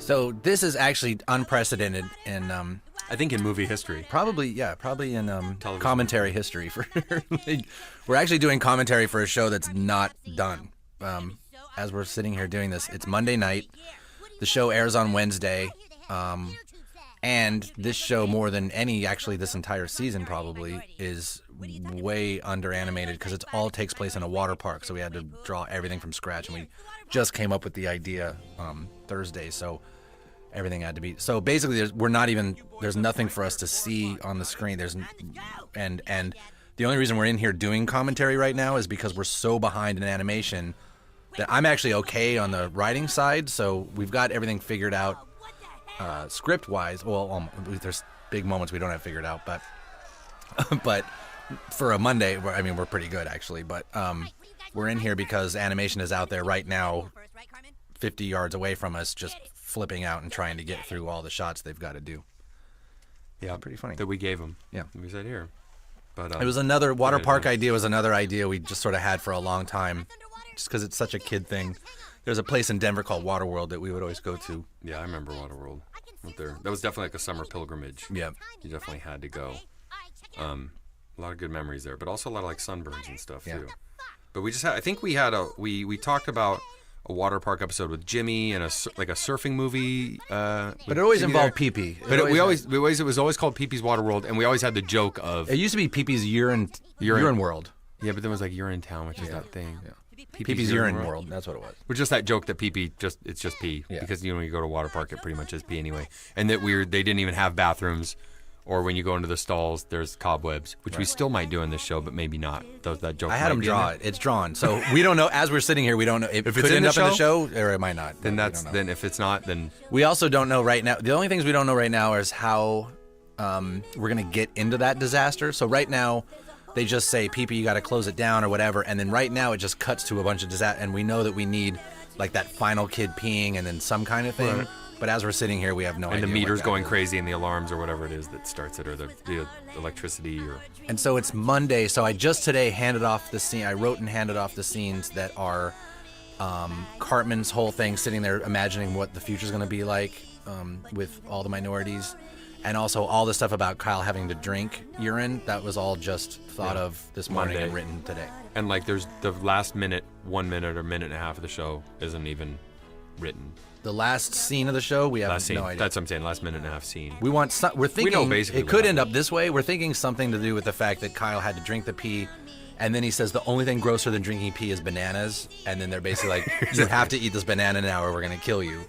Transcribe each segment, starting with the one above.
So this is actually unprecedented in I think in movie history. probably in commentary history. For we're actually doing commentary for a show that's not done. As we're sitting here doing this, it's Monday night. The show airs on Wednesday. And this show, more than any, actually this entire season probably, is way under animated because it all takes place in a water park. So we had to draw everything from scratch, and we just came up with the idea Thursday. So everything had to be. So basically, there's nothing for us to see on the screen. And the only reason we're in here doing commentary right now is because we're so behind in animation that I'm actually okay on the writing side. So we've got everything figured out. Script-wise, well, there's big moments we don't have figured out, but for a Monday, I mean, we're pretty good actually. But we're in here because animation is out there right now, 50 yards away from us, just flipping out and trying to get through all the shots they've got to do. Yeah, pretty funny. That we gave them. Yeah, we said here. But it was another water park idea. Was another idea we just sort of had for a long time, just because it's such a kid thing. There's a place in Denver called Waterworld that we would always go to. Yeah, I remember Waterworld. There. That was definitely like a summer pilgrimage. Yeah. You definitely had to go. A lot of good memories there, but also a lot of like sunburns and stuff too. But we just had, I think we had we talked about a water park episode with Jimmy and like a surfing movie. But it always involved pee-pee. But it was always called Pee-Pee's Water World, and we always had the joke of... It used to be Pee-Pee's Urine World. Yeah, but then it was like Urine Town, which is that thing. Yeah. Pee-Pee's Urine World. That's what it was. Which is that joke that pee-pee it's just pee. Yeah. Because when you go to a water park, it pretty much is pee anyway. And that they didn't even have bathrooms, or when you go into the stalls, there's cobwebs, which we still might do in this show, but maybe not. That joke. I had them draw it. It's drawn, so we don't know. As we're sitting here, we don't know if it could end up in the show, or it might not. Then if it's not, then we also don't know right now. The only things we don't know right now is how we're gonna get into that disaster. So right now, they just say, "Pee-pee, you got to close it down," or whatever, and then right now it just cuts to a bunch of disaster, and we know that we need like that final kid peeing and then some kind of thing. Right. But as we're sitting here, we have no idea. And the meter's going crazy, and the alarms or whatever it is that starts it, or the electricity, or. And so it's Monday. So I just today handed off the scene. I wrote and handed off the scenes that are Cartman's whole thing, sitting there imagining what the future's going to be like with all the minorities. And also all the stuff about Kyle having to drink urine, that was all just thought of this morning and written today. And like there's the last 1 minute or minute and a half of the show isn't even written. The last scene of the show, we have no idea. That's what I'm saying, last minute and a half scene. We're thinking we know basically it could end up this way. We're thinking something to do with the fact that Kyle had to drink the pee, and then he says the only thing grosser than drinking pee is bananas, and then they're basically like, you have to eat this banana now or we're going to kill you.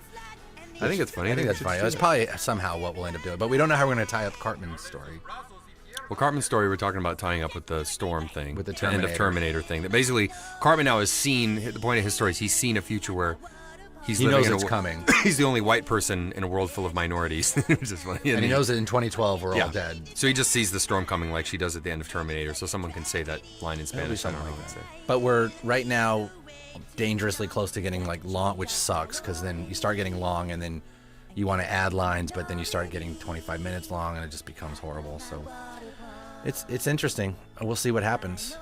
I think it's funny. I think that's funny. It's probably somehow what we'll end up doing, but we don't know how we're going to tie up Cartman's story. Well, Cartman's story, we're talking about tying up with the Storm thing. With the end of Terminator thing. That basically, Cartman now has seen, the point of his story is he's seen a future where he knows it's coming. He's the only white person in a world full of minorities. Which is funny. And he knows that in 2012 we're all dead. So he just sees the storm coming like she does at the end of Terminator. So someone can say that line in Spanish. But we're right now dangerously close to getting like long, which sucks because then you start getting long and then you want to add lines, but then you start getting 25 minutes long and it just becomes horrible. So it's interesting. We'll see what happens.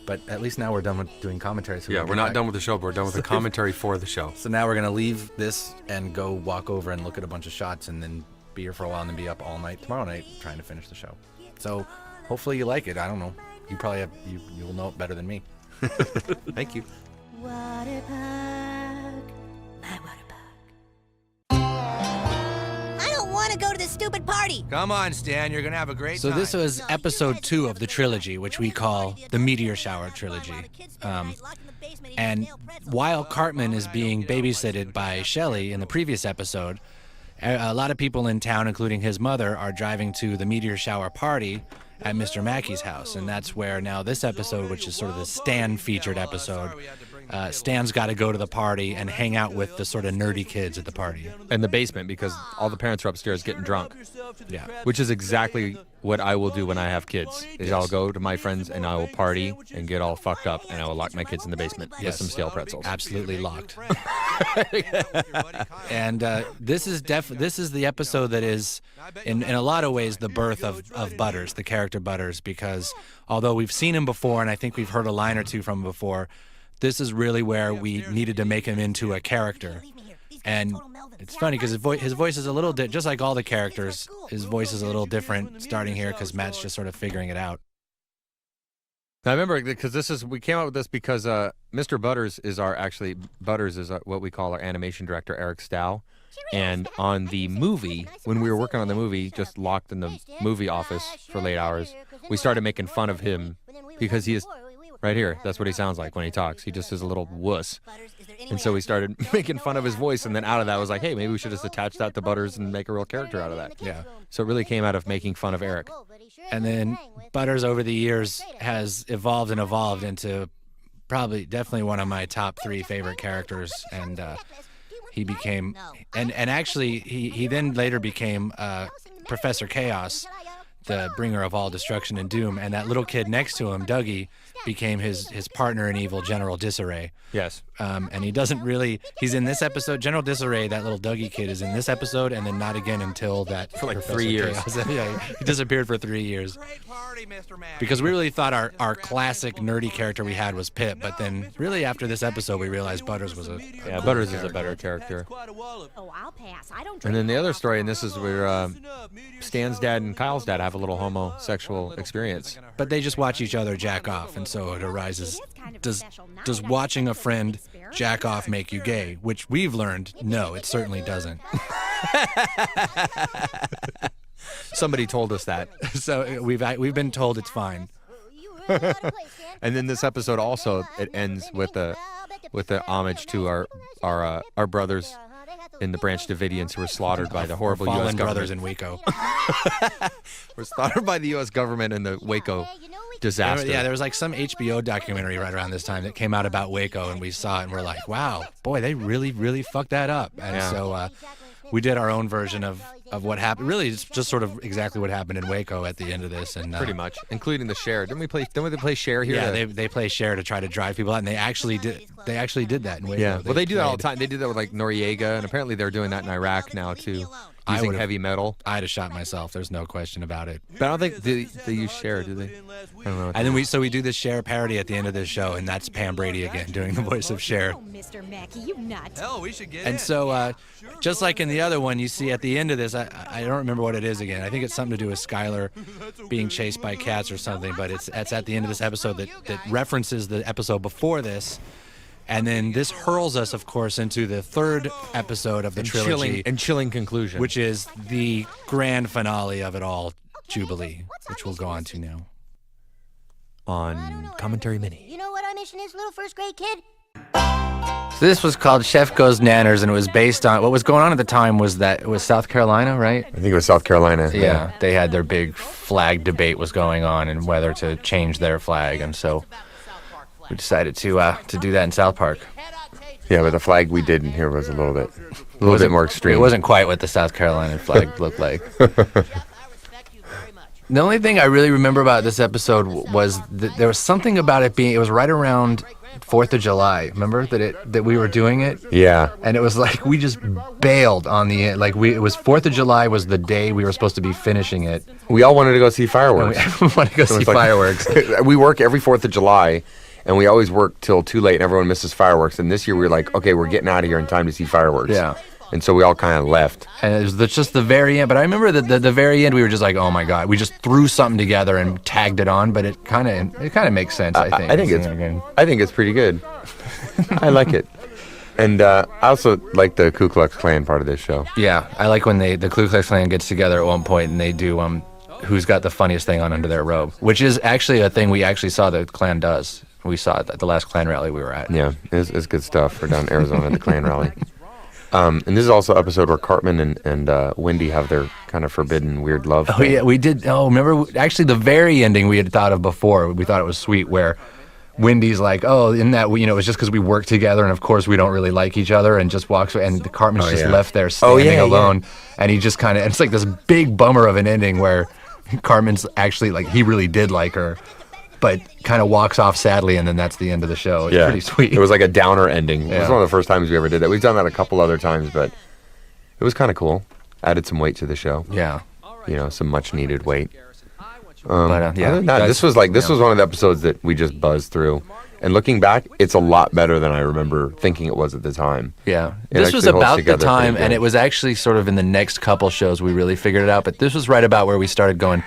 But at least now we're done with doing commentary. So we're not done with the show, but we're done with the commentary for the show. So now we're going to leave this and go walk over and look at a bunch of shots and then be here for a while and then be up all night tomorrow night trying to finish the show. So hopefully you like it. I don't know. You probably have, you'll know it better than me. Thank you. Water park, my water park. I don't want to go to this stupid party. Come on, Stan, you're going to have a great time. So this was episode 2 of the trilogy, which we call the Meteor Shower Trilogy. And while Cartman is being babysitted by Shelley in the previous episode, a lot of people in town, including his mother, are driving to the Meteor Shower party at Mr. Mackey's house. And that's where now this episode, which is sort of the Stan-featured episode, Stan's got to go to the party and hang out with the sort of nerdy kids at the party. In the basement, because all the parents are upstairs getting drunk. Yeah. Which is exactly what I will do when I have kids. Is I'll go to my friends and I will party and get all fucked up, and I will lock my kids in the basement with some stale pretzels. Absolutely locked. And this is the episode that is, in a lot of ways, the birth of Butters, the character Butters, because although we've seen him before, and I think we've heard a line or two from him before, this is really where we needed to make him into a character. And it's funny because his voice is a little just like all the characters. His voice is a little different starting here because Matt's just sort of figuring it out. Now, I remember because we came up with this because Mr. Butters is what we call our animation director, Eric Stow. And on the movie, when we were working on the movie, just locked in the movie office for late hours, we started making fun of him because he is right here. That's what he sounds like when he talks. He just is a little wuss. And so we started making fun of his voice, and then out of that was like, hey, maybe we should just attach that to Butters and make a real character out of that. Yeah. So it really came out of making fun of Eric. And then Butters over the years has evolved into definitely one of my top 3 favorite characters, and he became and actually he then later became Professor Chaos, the bringer of all destruction and doom, and that little kid next to him, Dougie, became his partner in evil, General Disarray. Yes. And he's in this episode. General Disarray, that little Dougie kid, is in this episode, and then not again until that. For like Professor 3 years. Chaos. Yeah, he disappeared for 3 years. Because we really thought our classic nerdy character we had was Pip, but then really after this episode we realized Butters was Butters is a better character. Oh, I'll pass. I don't And then the other story, and this is where Stan's dad and Kyle's dad have a little homosexual experience. But they just watch each other jack off, and so it arises, does watching a friend jack off make you gay? Which we've learned, no, it certainly doesn't. Somebody told us that. So we've been told it's fine. And then this episode also, it ends with the homage to our brothers in the Branch Davidians who were slaughtered by the horrible U.S. Fallen government. brothers in Waco. Were slaughtered by the U.S. government in the Waco disaster. Yeah, there was like some HBO documentary right around this time that came out about Waco, and we saw it, and we're like, wow, boy, they really, really fucked that up. And so we did our own version of what happened. Really, it's just sort of exactly what happened in Waco at the end of this, and pretty much, including the share. Didn't we play share here? Yeah, they play share to try to drive people out, and they actually did that in Waco. Yeah, well, they do that all the time. They did that with like Noriega, and apparently they're doing that in Iraq now too, using heavy metal. I'd have shot myself. There's no question about it. But I don't think they use share, do they? I don't know. And then we do this Cher parody at the end of this show, and that's Pam Brady again doing the voice of Cher. Oh, Mr. Mackey, you nut. Hell, we should get And so, just like in the other one, you see at the end of this, I don't remember what it is again. I think it's something to do with Skylar being chased by cats or something, but it's at the end of this episode that references the episode before this. And then this hurls us, of course, into the third episode of the trilogy. Chilling conclusion. Which is the grand finale of it all, Jubilee, which we'll go on to now. On Commentary Mini. You know what our mission is, little first grade kid? So this was called Chef Goes Nanners, and it was based on what was going on at the time was that it was South Carolina, right? I think it was South Carolina. Yeah, they had their big flag debate was going on and whether to change their flag, and so we decided to do that in South Park. Yeah, but the flag we did in here was a little bit more extreme. It wasn't quite what the South Carolina flag looked like. The only thing I really remember about this episode was that there was something about it was right around 4th of July. Remember that we were doing it? Yeah. And it was like we just bailed on the end. Like it was 4th of July was the day we were supposed to be finishing it. We all wanted to go see fireworks. We wanted to go see fireworks. We work every 4th of July, and we always work till too late, and everyone misses fireworks. And this year we were like, okay, we're getting out of here in time to see fireworks. Yeah. And so we all kind of left. And it was just the very end. But I remember that the very end, we were just like, oh my god, we just threw something together and tagged it on. But it kind of makes sense. I think. I think it's pretty good. I like it. And I also like the Ku Klux Klan part of this show. Yeah, I like when the Ku Klux Klan gets together at one point and they do who's got the funniest thing on under their robe, which is actually a thing we actually saw the Klan does. We saw it at the last Klan rally we were at. Yeah, it's good stuff. We're down in Arizona at the Klan rally. And this is also an episode where Cartman and Wendy have their kind of forbidden weird love thing. Oh yeah, we did. Oh, remember? Actually, the very ending we had thought of before. We thought it was sweet, where Wendy's like, "Oh, in that it was just because we work together, and of course we don't really like each other," and just walks away. And the Cartman's just left there standing alone, and he just kind of. It's like this big bummer of an ending where Cartman's actually like he really did like her, but kind of walks off sadly, and then that's the end of the show. It's pretty sweet. It was like a downer ending. It was one of the first times we ever did that. We've done that a couple other times, but it was kind of cool. Added some weight to the show. Yeah. Some much needed weight. But, this was one of the episodes that we just buzzed through. And looking back, it's a lot better than I remember thinking it was at the time. Yeah. It This was actually holds about the together time, pretty and good. it was actually sort of in the next couple shows we really figured it out, but this was right about where we started going,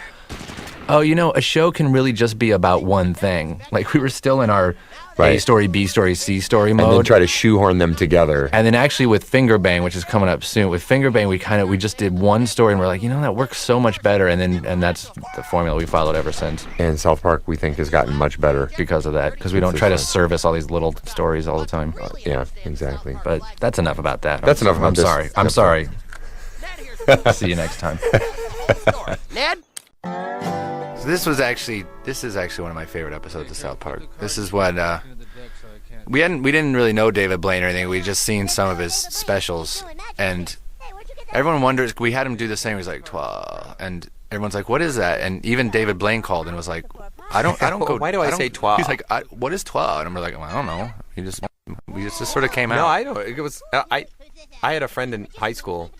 oh, you know, a show can really just be about one thing. Like, we were still in our A Right. story, B story, C story mode. And then try to shoehorn them together. And then actually with Finger Bang, which is coming up soon, with Finger Bang we just did one story and we're like, you know, that works so much better, and that's the formula we followed ever since And South Park, we think, has gotten much better. because of that, because we don't It's try to just service all these little stories all the time. Yeah, exactly. But that's enough about that. That's enough about I'm this sorry. I'm episode. sorry. See you next time. Ned? So this is actually one of my favorite episodes of South Park. This is what we didn't really know David Blaine or anything. We just seen some of his specials, and everyone wonders. We had him do the same. He's like twa, and everyone's like, "What is that?" And even David Blaine called and was like, "I don't go. Why do I don't-" say twa? He's like, "What is twa?" And we're like, well, "I don't know." We just sort of came out. No, I know. It was I had a friend in high school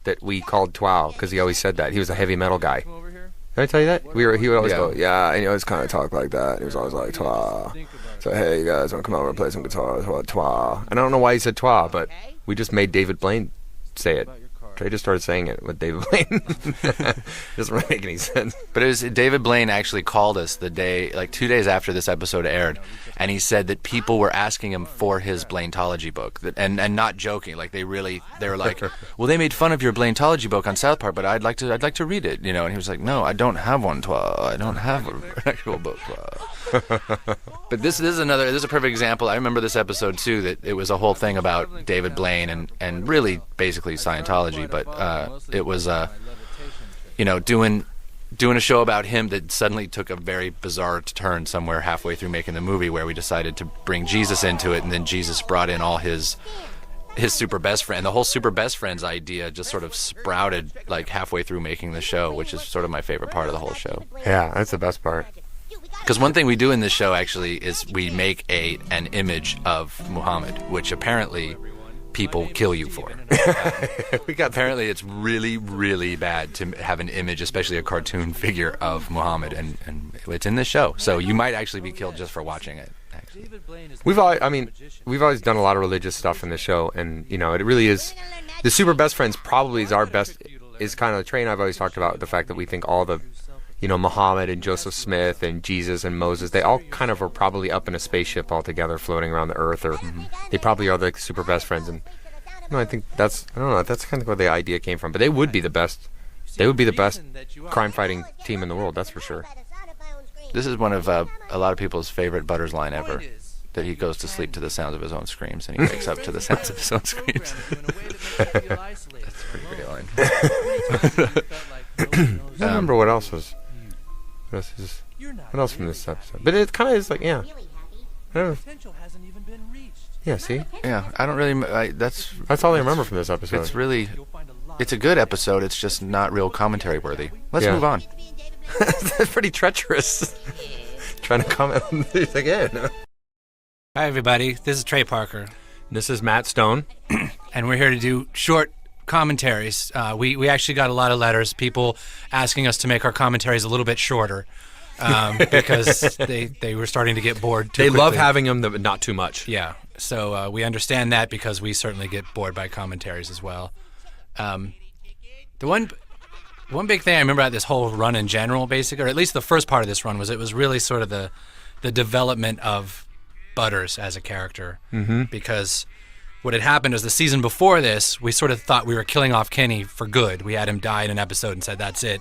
that we called Twow because he always said that. He was a heavy metal guy. Did I tell you that? He would always go, yeah, and he always kind of talk like that. He was always like, Twa. So, hey, you guys want to come over and play some guitar? Twa. And I don't know why he said Twa, but we just made David Blaine say it. Trey just started saying it with David Blaine. Doesn't really make any sense. But it was David Blaine actually called us the day, like 2 days after this episode aired, and he said that people were asking him for his Blaintology book, and not joking. Like they were like, well, they made fun of your Blaintology book on South Park, but I'd like to read it, you know. And he was like, no, I don't have one. I don't have an actual book. But this is a perfect example. I remember this episode too. That it was a whole thing about David Blaine and really basically Scientology. But it was doing a show about him that suddenly took a very bizarre turn somewhere halfway through making the movie, where we decided to bring Jesus into it, and then Jesus brought in all his super best friend. The whole super best friends idea just sort of sprouted like halfway through making the show, which is sort of my favorite part of the whole show. Yeah, that's the best part. Because one thing we do in this show actually is we make an image of Muhammad, which apparently people kill you for. Apparently it's really, really bad to have an image, especially a cartoon figure of Muhammad, and it's in this show. So you might actually be killed just for watching it. Actually. We've always done a lot of religious stuff in the show, and you know, it really is. The Super Best Friends probably is our best. Is kind of the train I've always talked about, the fact that we think all the, you know, Muhammad and Joseph Smith and Jesus and Moses, they all kind of are probably up in a spaceship all together, floating around the earth, or they probably are the Super Best Friends. And you know, I think that's kind of where the idea came from. But they would be the best. They would be the best crime-fighting team in the world. That's for sure. This is one of a lot of people's favorite Butters line ever. That he goes to sleep to the sounds of his own screams, and he wakes up to the sounds of his own screams. That's a pretty great line. I don't remember what else was. What else from this episode? But it kind of is like, yeah. I don't know. Yeah, see? Yeah, I don't really. That's all I remember from this episode. It's a good episode. It's just not real commentary worthy. Let's move on. That's pretty treacherous. Trying to comment on this again. Hi, everybody. This is Trey Parker. This is Matt Stone. And we're here to do short commentaries. We actually got a lot of letters, people asking us to make our commentaries a little bit shorter because they were starting to get bored too quickly. Love having them, but not too much. Yeah. So we understand that because we certainly get bored by commentaries as well. The one big thing I remember about this whole run in general, basically, or at least the first part of this run, was it was really sort of the development of Butters as a character, because what had happened was the season before this, we sort of thought we were killing off Kenny for good. We had him die in an episode and said that's it,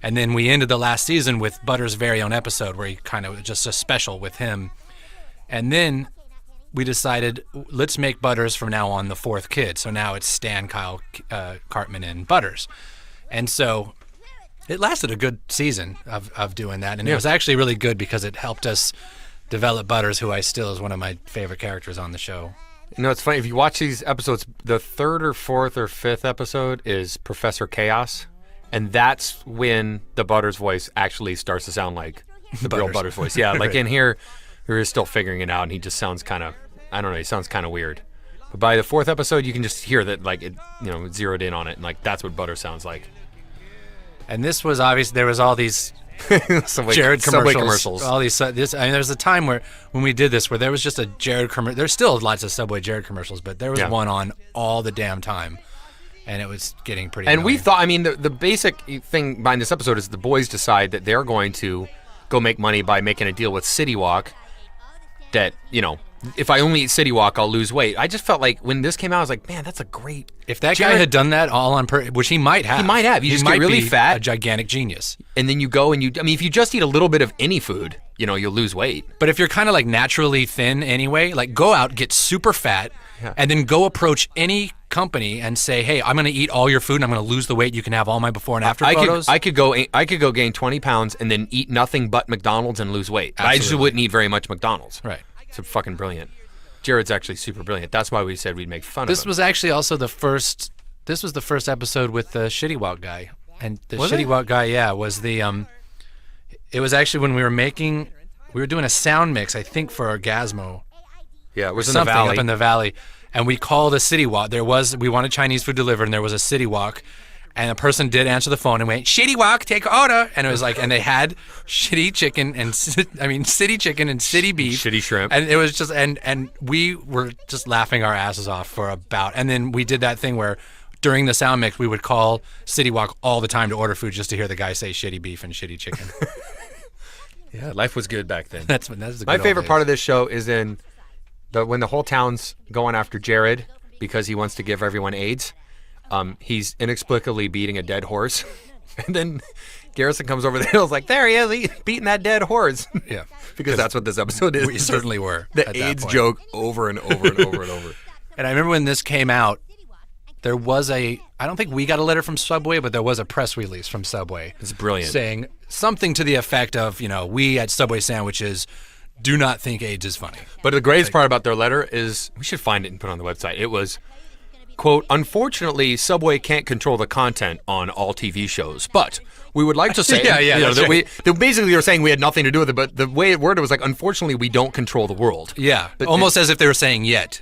and then we ended the last season with Butters' very own episode where he kind of just a special with him, and then we decided let's make Butters from now on the fourth kid. So now it's Stan, Kyle, Cartman, and Butters, and so it lasted a good season of doing that, and it was actually really good because it helped us develop Butters, who I still is one of my favorite characters on the show. You know, it's funny, if you watch these episodes, the third or fourth or fifth episode is Professor Chaos, and that's when the Butters voice actually starts to sound like the real Butters voice. Yeah, like in here, we're still figuring it out, and he just sounds kind of, I don't know, he sounds kind of weird. But by the fourth episode, you can just hear that, like, it, you know, zeroed in on it, and like that's what Butters sounds like. And this was obvious. There was all these Jared Subway commercials. All these. There's a time when we did this where there was just a Jared commercial. There's still lots of Subway Jared commercials, but there was one on all the damn time, and it was getting pretty. And annoying. we thought, I mean, the basic thing behind this episode is the boys decide that they're going to go make money by making a deal with City Walk. That, you know, if I only eat City Walk, I'll lose weight. I just felt like when this came out, I was like, man, that's a great. If that guy had done that all on purpose, which he might have. He might have. You just might get really be fat. A gigantic genius. And then you go and I mean, if you just eat a little bit of any food, you know, you'll lose weight. But if you're kind of like naturally thin anyway, like go out, get super fat, and then go approach any company and say, hey, I'm going to eat all your food and I'm going to lose the weight. You can have all my before and after photos. I could go gain 20 pounds and then eat nothing but McDonald's and lose weight. Absolutely. I just wouldn't eat very much McDonald's. Right. It's fucking brilliant. Jared's actually super brilliant. That's why we said we'd make fun of him. This was actually also the first. This was the first episode with the Shitty Walk guy, and the Shitty Walk guy, was the. It was actually when we were doing a sound mix, I think for Orgasmo. Yeah, it was something in the valley. up in the valley, and we called a City Walk. We wanted Chinese food delivered, and there was a City Walk. And a person did answer the phone and went, Shitty Walk, take order. And it was like, and they had shitty chicken and, city chicken and city beef. Shitty shrimp. And it was just, and we were just laughing our asses off for and then we did that thing where during the sound mix, we would call City Walk all the time to order food just to hear the guy say shitty beef and shitty chicken. Yeah, life was good back then. That's the good My old favorite days. part of this show is when the whole town's going after Jared because he wants to give everyone AIDS. He's inexplicably beating a dead horse. And then Garrison comes over the hill, like, there he is, he's beating that dead horse. Yeah. Because that's what this episode is. We certainly were. The at that AIDS point. joke over and over and over and over. And I remember when this came out, there was I don't think we got a letter from Subway, but there was a press release from Subway. It's brilliant. Saying something to the effect of, we at Subway Sandwiches do not think AIDS is funny. But the greatest part about their letter is, we should find it and put it on the website. It was, quote, unfortunately, Subway can't control the content on all TV shows, but we would like to say that basically they were saying we had nothing to do with it, but the way it worded was like, unfortunately, we don't control the world. Yeah, but almost as if they were saying yet.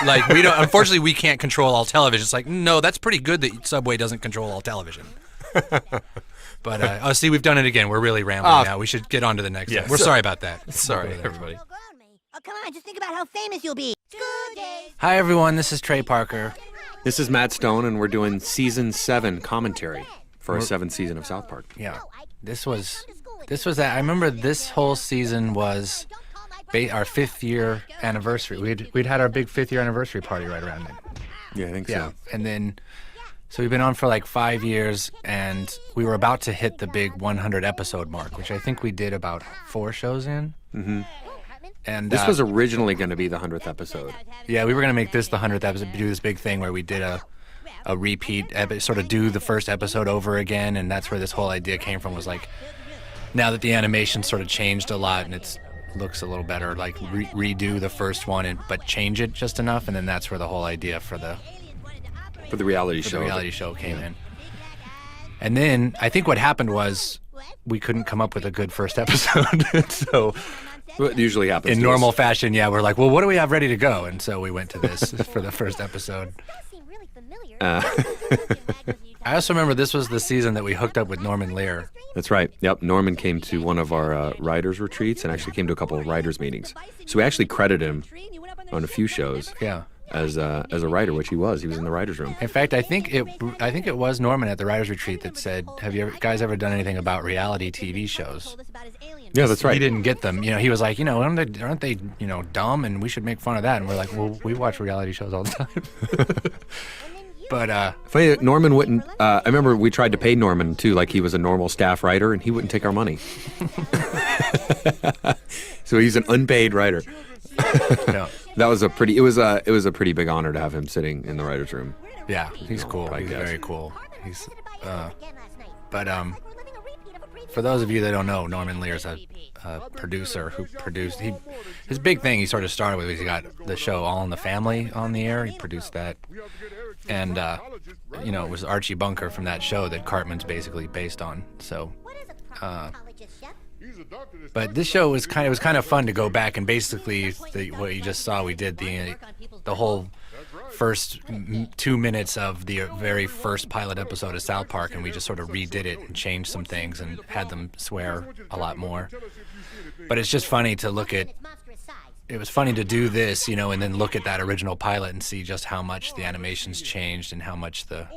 Like, we don't. Unfortunately, we can't control all television. It's like, no, that's pretty good that Subway doesn't control all television. But, see, we've done it again. We're really rambling now. We should get on to the next one. We're sorry about that. Sorry, everybody. Oh, come on, just think about how famous you'll be. Good days. Hi, everyone. This is Trey Parker. This is Matt Stone, and we're doing Season 7 commentary for our 7th season of South Park. Yeah. This was I remember this whole season was our 5th year anniversary. We'd had our big 5th year anniversary party right around it. Yeah, I think Yeah. so. And then, so we've been on for like 5 years, and we were about to hit the big 100 episode mark, which I think we did about 4 shows in. Mm-hmm. And This was originally going to be the 100th episode. yeah, we were going to make this the 100th episode, do this big thing where we did a repeat, sort of do the first episode over again, and that's where this whole idea came from, was like, now that the animation sort of changed a lot and it looks a little better, like redo the first one, but change it just enough, and then that's where the whole idea for the reality show came in. And then I think what happened was we couldn't come up with a good first episode. So What usually happens in to normal us. fashion, we're like, well, what do we have ready to go? And so we went to this for the first episode. I also remember this was the season that we hooked up with Norman Lear. That's right. Yep. Norman came to one of our writers' retreats and actually came to a couple of writers' meetings. So we actually credited him on a few shows. Yeah. As a writer, which he was. He was in the writers' room. In fact, I think it was Norman at the writers' retreat that said, "Have you guys ever done anything about reality TV shows?" Yeah, that's right. He didn't get them. He was like, aren't they dumb, and we should make fun of that. And we're like, well, we watch reality shows all the time. But funny, Norman wouldn't. I remember we tried to pay Norman too, like he was a normal staff writer, and he wouldn't take our money. So he's an unpaid writer. no. That was a pretty. It was a pretty big honor to have him sitting in the writers' room. Yeah, he's cool. I He's guess. very cool. He's but for those of you that don't know, Norman Lear's a producer who produced. His big thing he sort of started with was he got the show All in the Family on the air. He produced that, and it was Archie Bunker from that show that Cartman's basically based on. So. But this show was kind of fun to go back and basically what you just saw. We did the whole first 2 minutes of the very first pilot episode of South Park, and we just sort of redid it and changed some things and had them swear a lot more. But it's just funny to look at. It was funny to do this, you know, and then look at that original pilot and see just how much the animation's changed and how much the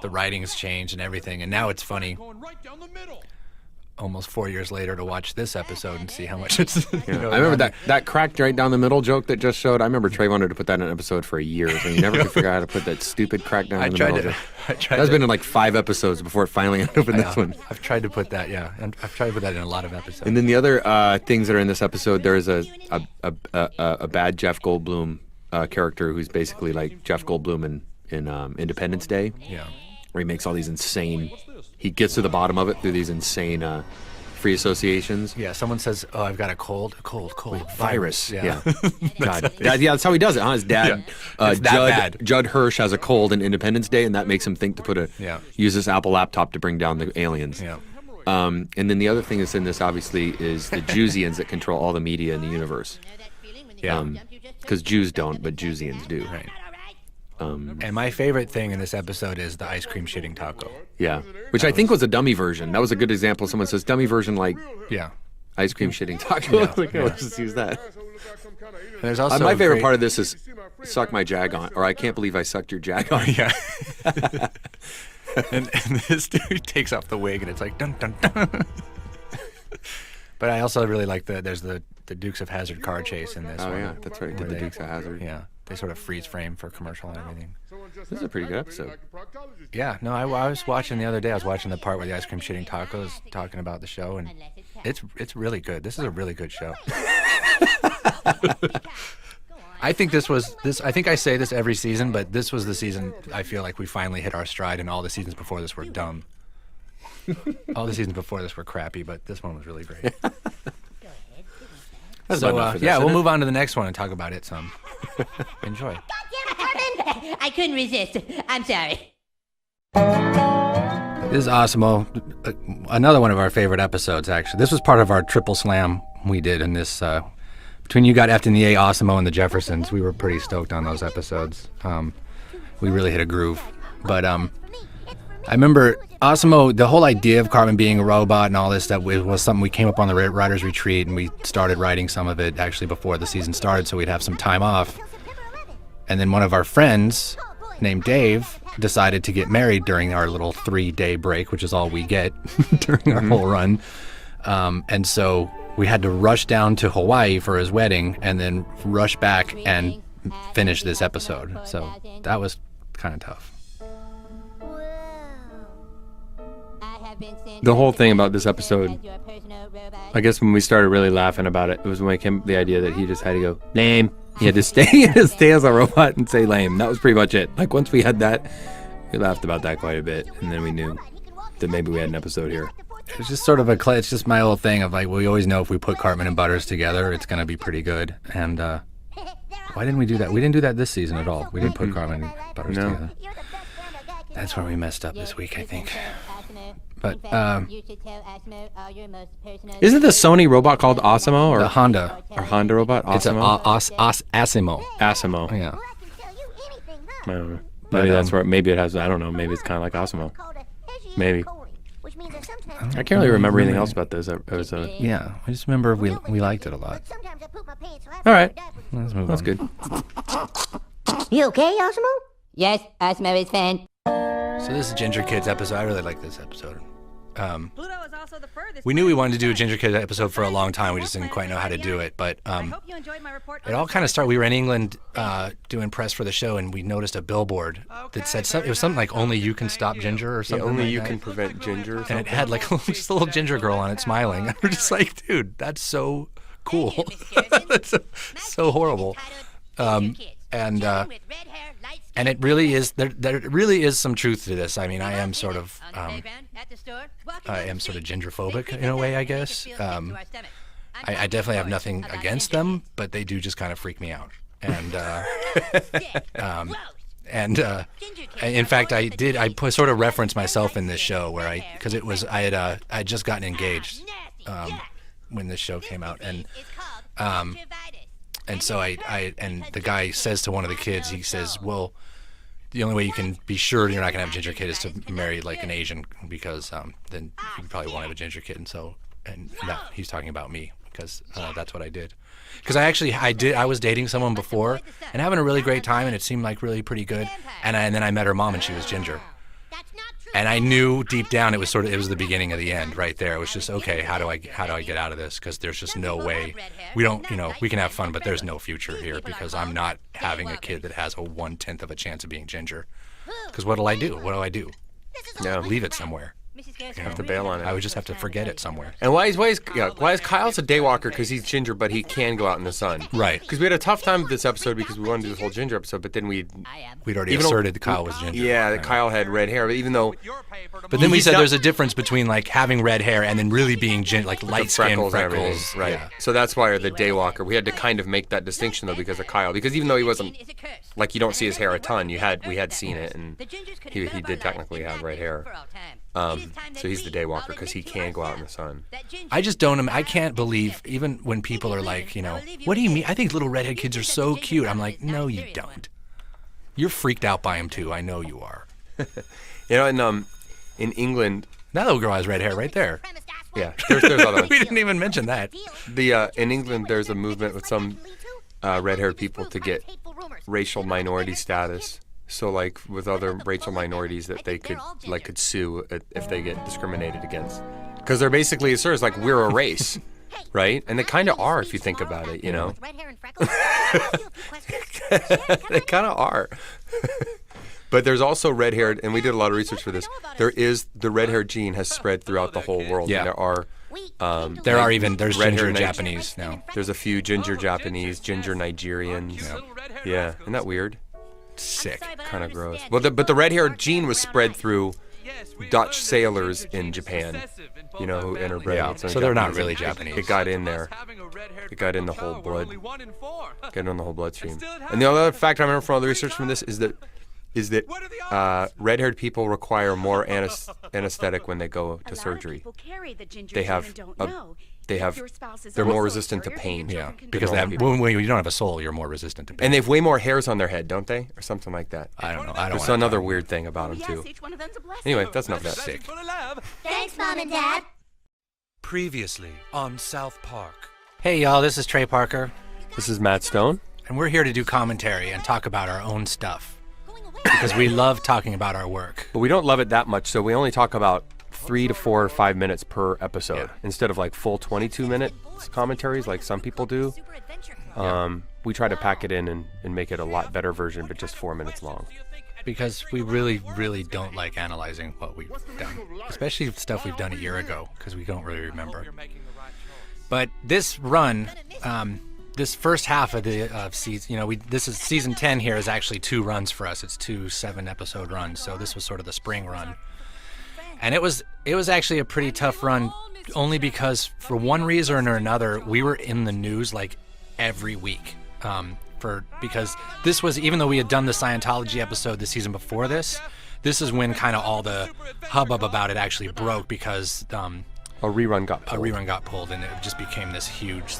writing's changed and everything. And now it's funny, almost 4 years later, to watch this episode and see how much it's. You know, I remember that cracked right down the middle joke that just showed. I remember Trey wanted to put that in an episode for a year, and he never could figure out how to put that stupid crack down in the middle joke. That's been in like 5 episodes before it finally ended up in this one. I've tried to put that, yeah. And I've tried to put that in a lot of episodes. And then the other things that are in this episode, there's a bad Jeff Goldblum character who's basically like Jeff Goldblum in Independence Day. Yeah. Where he makes all these insane. He gets to the bottom of it through these insane free associations. Yeah, someone says, "Oh, I've got a cold, virus." Yeah. God. That's how he does it, huh? His dad, Judd Hirsch, has a cold in Independence Day, and that makes him think to use this Apple laptop to bring down the aliens. Yeah. And then the other thing that's in this, obviously, is the Jewsians that control all the media in the universe. Yeah. Because Jews don't, but Jewsians do. Right. And my favorite thing in this episode is the ice cream shitting taco. Yeah, which I think was a dummy version. That was a good example. Someone says dummy version, like ice cream shitting taco. Let's just use that. And there's also my favorite part of this is suck my jag on, or I can't believe I sucked your jag on. Yeah. and this dude takes off the wig, and it's like dun dun dun. But I also really like there's the Dukes of Hazzard car chase in this one. Oh yeah, that's right. The Dukes of Hazzard. Yeah. They sort of freeze frame for commercial and everything. This is a pretty good episode. Yeah, no, I was watching the other day. I was watching the part where the ice cream shitting taco is talking about the show, and it's really good. This is a really good show. I think I think I say this every season, but this was the season I feel like we finally hit our stride, and all the seasons before this were dumb. All the seasons before this were crappy, but this one was really great. So we'll move on to the next one and talk about it some. Enjoy. Goddamn, I couldn't resist. I'm sorry. This is Osimo, another one of our favorite episodes, actually. This was part of our triple slam we did in this. Between You Got Effed in the A, Osimo, and the Jeffersons, we were pretty stoked on those episodes. We really hit a groove. But I remember Osimo, the whole idea of Cartman being a robot and all this stuff was something we came up on the writer's retreat, and we started writing some of it actually before the season started, so we'd have some time off. And then one of our friends named Dave decided to get married during our little 3-day break, which is all we get during our whole run. And so we had to rush down to Hawaii for his wedding and then rush back and finish this episode. So that was kind of tough. The whole thing about this episode, I guess when we started really laughing about it, it was when it came the idea that he just had to go, lame. He had to stay as a robot and say lame. That was pretty much it. Like, once we had that, we laughed about that quite a bit, and then we knew that maybe we had an episode here. It's just sort of it's just my whole thing of like, we always know if we put Cartman and Butters together, it's going to be pretty good. And why didn't we do that? We didn't do that this season at all. We didn't put Cartman and Butters together. That's where we messed up this week, I think. But isn't the Sony robot called Osimo or the Honda robot? Osimo? It's Asimo. Asimo. Yeah. I don't know. Maybe that's where. Maybe it has. I don't know. Maybe it's kind of like Osimo. Maybe. I can't really remember anything else about this episode. Yeah, I just remember we liked it a lot. All right, let's move that's on. good. You okay, Osimo? Yes, Osimo is fine. So this is Ginger Kids episode. I really like this episode. We knew we wanted to do a Ginger Kids episode for a long time. We just didn't quite know how to do it. But it all kind of started. We were in England doing press for the show, and we noticed a billboard that said it was something like "Only you can stop ginger" or something. Only like you that. can prevent ginger. And it had like just a little ginger girl on it smiling. And we're just like, dude, that's so cool. That's so horrible. And it really is. There really is some truth to this. I mean, I am sort of gingerphobic in a way, I guess. I definitely have nothing against them, but they do just kind of freak me out. And in fact, I sort of referenced myself in this show where I had just gotten engaged when this show came out, and And so and the guy says to one of the kids, he says, well, the only way you can be sure you're not going to have a ginger kid is to marry like an Asian, because then you probably won't have a ginger kid. And so, and that, he's talking about me, because that's what I did. Because I was dating someone before and having a really great time, and it seemed like really pretty good. And then I met her mom, and she was ginger. And I knew deep down it was the beginning of the end right there. It was just, okay, how do I get out of this? Because there's just no way. We don't, we can have fun, but there's no future here, because I'm not having a kid that has a 1/10 of a chance of being ginger. Because what do I do? Yeah, leave it somewhere. You have to bail on it. I would just have to forget it somewhere. And why is Kyle's a daywalker? Because he's ginger, but he can go out in the sun. Right. Because we had a tough time with this episode because we wanted to do this whole ginger episode, but then we'd already asserted that Kyle was ginger. Yeah, that Kyle had red hair, but even though. But then we said there's a difference between like having red hair and then really being like light skin, freckles. Right. Yeah. So that's why the daywalker. We had to kind of make that distinction though because of Kyle. Because even though he wasn't like you don't see his hair a ton, we had seen it, and he did technically have red hair. So he's the daywalker because he can go out in the sun. I just don't. I can't believe even when people are like, what do you mean? I think little redhead kids are so cute. I'm like, no, you don't. You're freaked out by them too. I know you are. In England, that little girl has red hair right there. Yeah, there's other ones. We didn't even mention that. In England, there's a movement with some red-haired people to get racial minority status. So, like, with other racial minorities that they could sue if they get discriminated against. Because they're basically, it's like, we're a race, right? And they kind of are if you think about it, They kind of are. But there's also red-haired, and we did a lot of research for this, the red-haired gene has spread throughout the whole world. Yeah. There's ginger Japanese now. There's a few ginger Japanese, ginger Nigerians. Yeah. Isn't that weird? Sick. Kind of gross. Well, but the red-haired gene was spread through Dutch sailors in Japan, who interbred. Yeah, so they're not really Japanese. It got in there. It got in the whole blood. Got in the whole bloodstream. And the other fact I remember from all the research from this is that red-haired people require more anesthetic when they go to surgery. They're more resistant to pain. Yeah, because when you don't have a soul, you're more resistant to pain. And they have way more hairs on their head, don't they? Or something like that. I don't know. There's another weird thing about them, too. Anyway, that's enough of that. Sick. Thanks, Mom and Dad. Previously on South Park. Hey, y'all, this is Trey Parker. This is Matt Stone. And we're here to do commentary and talk about our own stuff. Because we love talking about our work. But we don't love it that much, so we only talk about 3 to 4 or 5 minutes per episode instead of like full 22-minute commentaries like some people do. We try to pack it in and make it a lot better version, but just 4 minutes long. Because we really, really don't like analyzing what we've done, especially stuff we've done a year ago, because we don't really remember. But this run, this first half of season, this is season 10 here is actually 2 runs for us. It's 2 7-episode runs, so this was sort of the spring run. And it was actually a pretty tough run, only because for one reason or another, we were in the news like every week. Because this was, even though we had done the Scientology episode the season before this is when kind of all the hubbub about it actually broke, because a rerun got pulled. And it just became this huge,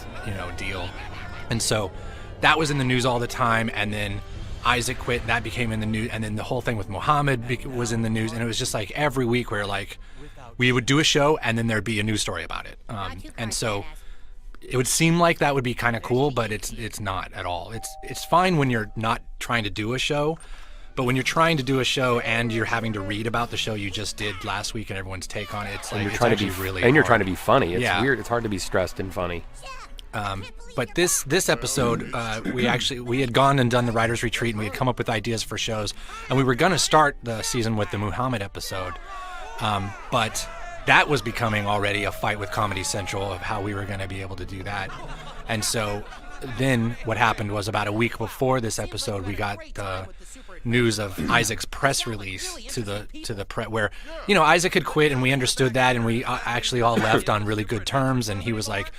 deal. And so that was in the news all the time, and then Isaac quit, and that became in the news, and then the whole thing with Muhammad was in the news, and it was just like every week where like we would do a show and then there'd be a news story about it, and so it would seem like that would be kind of cool, but it's not at all. It's fine when you're not trying to do a show, but when you're trying to do a show and you're having to read about the show you just did last week and everyone's take on it, it's like it's actually really hard. You're trying to be funny. It's weird. It's hard to be stressed and funny. But this episode, we had gone and done the writer's retreat, and we had come up with ideas for shows, and we were going to start the season with the Muhammad episode, but that was becoming already a fight with Comedy Central of how we were going to be able to do that. And so then what happened was about a week before this episode, we got the news of Isaac's press release to the press, where Isaac had quit, and we understood that, and we actually all left on really good terms, and he was like,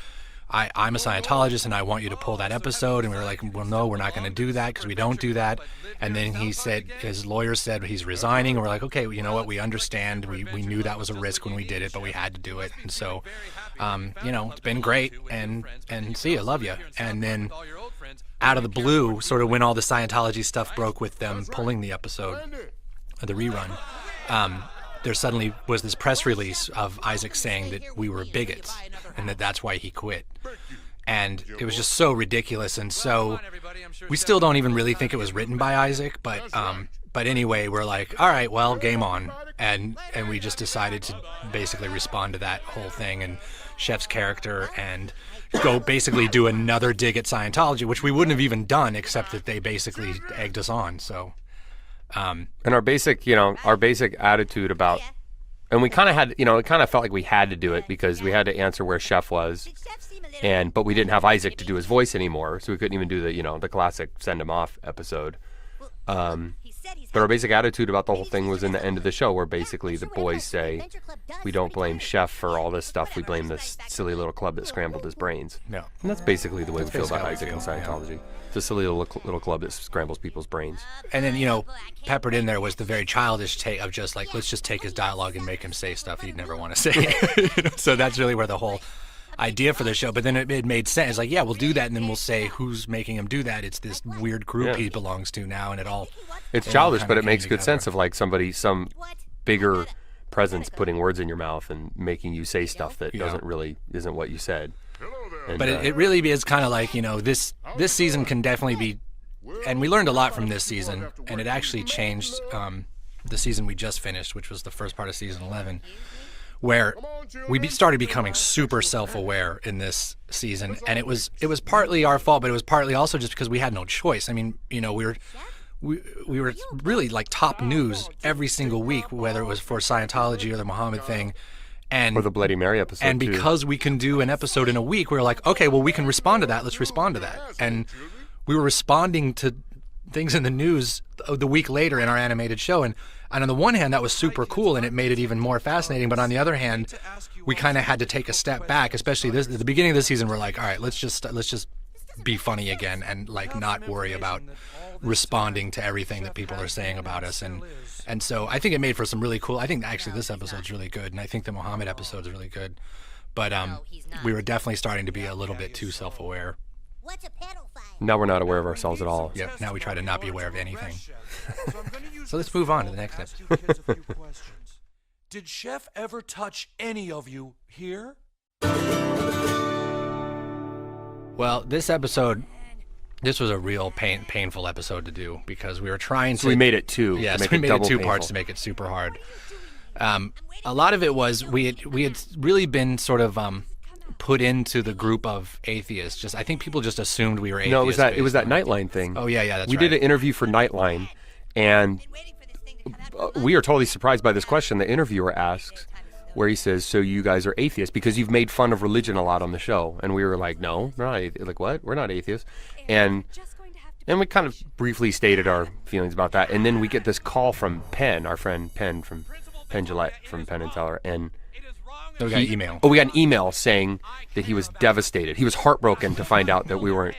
I'm a Scientologist and I want you to pull that episode. And we were like, well, no, we're not going to do that because we don't do that. And then he said, his lawyer said he's resigning. And we're like, okay, well, you know what? We understand. We knew that was a risk when we did it, but we had to do it. And so, it's been great. And see you, love you. And then out of the blue, sort of when all the Scientology stuff broke with them pulling the episode, the rerun, there suddenly was this press release of Isaac saying that we were bigots and that's why he quit. And it was just so ridiculous, and so we still don't even really think it was written by Isaac, but anyway, we're like, all right, well, game on, and we just decided to basically respond to that whole thing and Chef's character and go basically do another dig at Scientology, which we wouldn't have even done except that they basically egged us on. So, and our basic attitude about, and we kind of had, it kind of felt like we had to do it because we had to answer where Chef was. But we didn't have Isaac to do his voice anymore, so we couldn't even do the classic send him off episode. But our basic attitude about the whole thing was in the end of the show, where basically the boys say, we don't blame Chef for all this stuff, we blame this silly little club that scrambled his brains. No. And that's basically the way we feel about Isaac and Scientology. It's a silly little club that scrambles people's brains. And then, peppered in there was the very childish take of just like, let's just take his dialogue and make him say stuff he'd never want to say. So that's really where the whole idea for the show, but then it made sense. It's like, yeah, we'll do that, and then we'll say who's making him do that. It's this weird group he belongs to now, and it's childish, but it makes good sense of like some bigger presence putting words in your mouth and making you say stuff that isn't what you said. And, but it really is kind of like, this season can definitely be, and we learned a lot from this season, and it actually changed the season we just finished, which was the first part of season 11. Where we started becoming super self-aware in this season, and it was partly our fault, but it was partly also just because we had no choice. I mean, we were really like top news every single week, whether it was for Scientology or the Muhammad thing, and or the Bloody Mary episode. And because we can do an episode in a week, we were like, okay, well, we can respond to that. Let's respond to that, and we were responding to things in the news the week later in our animated show, and on the one hand, that was super cool, and it made it even more fascinating. But on the other hand, we kind of had to take a step back, especially at the beginning of the season. We're like, all right, let's just be funny again, and like not worry about responding to everything that people are saying about us. And so I think it made for some really cool. I think actually this episode's really good, and I think the Muhammad episode's really good. But we were definitely starting to be a little bit too self-aware. Now we're not aware of ourselves at all. Yeah, now we try to not be aware of anything. So let's move on to the next episode. Did Chef ever touch any of you here? Well, this was a real painful episode to do because we were trying to... So we made it two. Yes, we made it two parts to make it super hard. A lot of it was we had really been sort of... put into the group of atheists. I think people just assumed we were atheists. No, it was that Nightline thing. Oh yeah, that's right. We did an interview for Nightline, and we are totally surprised by this question the interviewer asks, where he says, "So you guys are atheists because you've made fun of religion a lot on the show?" And we were like, "No, we're not. Like what? We're not atheists." And we kind of briefly stated our feelings about that, and then we get this call from Penn, our friend Penn from Penn Jillette from Penn and Teller, and. We got an email. We got an email saying that he was devastated. He was heartbroken to find out that we weren't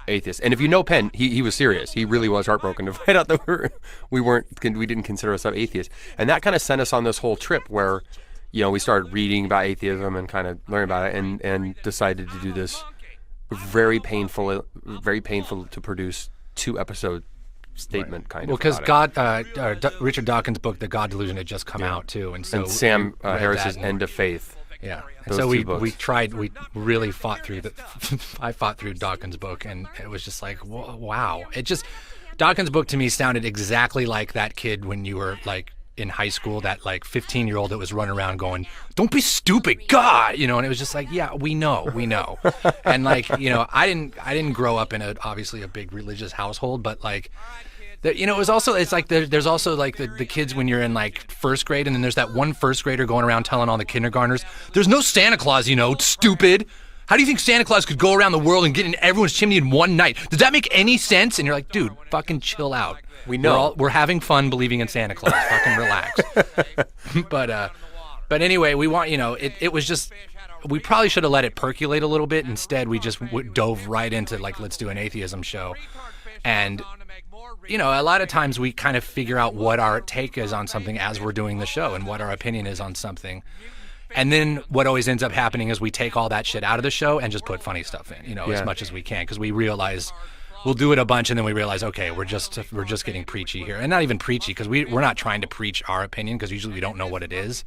atheists. And if you know Penn, he was serious. He really was heartbroken to find out that we didn't consider ourselves atheists. And that kind of sent us on this whole trip where, we started reading about atheism and kind of learning about it, and decided to do this very painful to produce 2-episode statement kind of. Well, because Richard Dawkins' book, The God Delusion, had just come out too, and so Sam Harris's End of Faith. Yeah, and so we really fought through I fought through Dawkins' book, and it was just like, wow. Dawkins' book to me sounded exactly like that kid when you were like in high school, that like 15-year-old that was running around going, "Don't be stupid, God," and it was just like, yeah, we know, and like, I didn't grow up in obviously a big religious household, but like, it was also, it's like there's also like the kids when you're in like first grade, and then there's that one first grader going around telling all the kindergartners, "There's no Santa Claus, stupid. How do you think Santa Claus could go around the world and get in everyone's chimney in one night? Does that make any sense?" And you're like, dude, fucking chill out. We know. We're having fun believing in Santa Claus. Fucking relax. But anyway, we want, it was just, we probably should have let it percolate a little bit. Instead, we just dove right into like, let's do an atheism show. And, a lot of times we kind of figure out what our take is on something as we're doing the show and what our opinion is on something. And then what always ends up happening is we take all that shit out of the show and just put funny stuff in, as much as we can, because we realize we'll do it a bunch, and then we realize, okay, we're just getting preachy here, and not even preachy because we're not trying to preach our opinion because usually we don't know what it is.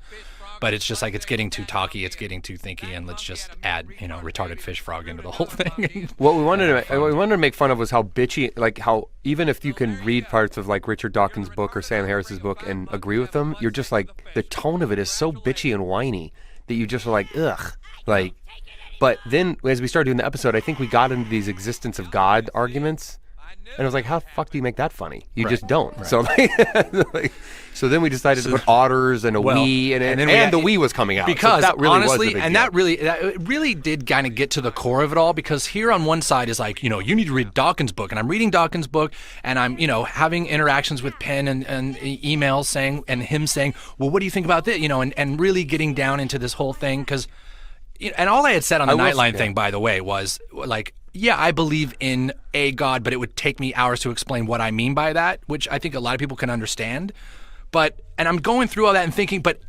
But it's just like it's getting too talky, it's getting too thinky, and let's just add, retarded fish frog into the whole thing. What we wanted to make fun of was how bitchy, like how even if you can read parts of like Richard Dawkins' book or Sam Harris's book and agree with them, you're just like the tone of it is so bitchy and whiny that you just are like ugh, like. But then as we started doing the episode, I think we got into these existence of God arguments. And I was like, how the fuck do you make that funny? You just don't. Right. So so then we decided to put otters and a we, and the we was coming out. Because so that really honestly, was the big and deal. that really did kind of get to the core of it all, because here on one side is like, you need to read Dawkins' book, and I'm reading Dawkins' book, and I'm, having interactions with Penn and emails saying, and him saying, well, what do you think about this? And really getting down into this whole thing, because, and all I had said on the Nightline thing, by the way, was like, yeah, I believe in a God, but it would take me hours to explain what I mean by that, which I think a lot of people can understand. And I'm going through all that and thinking, but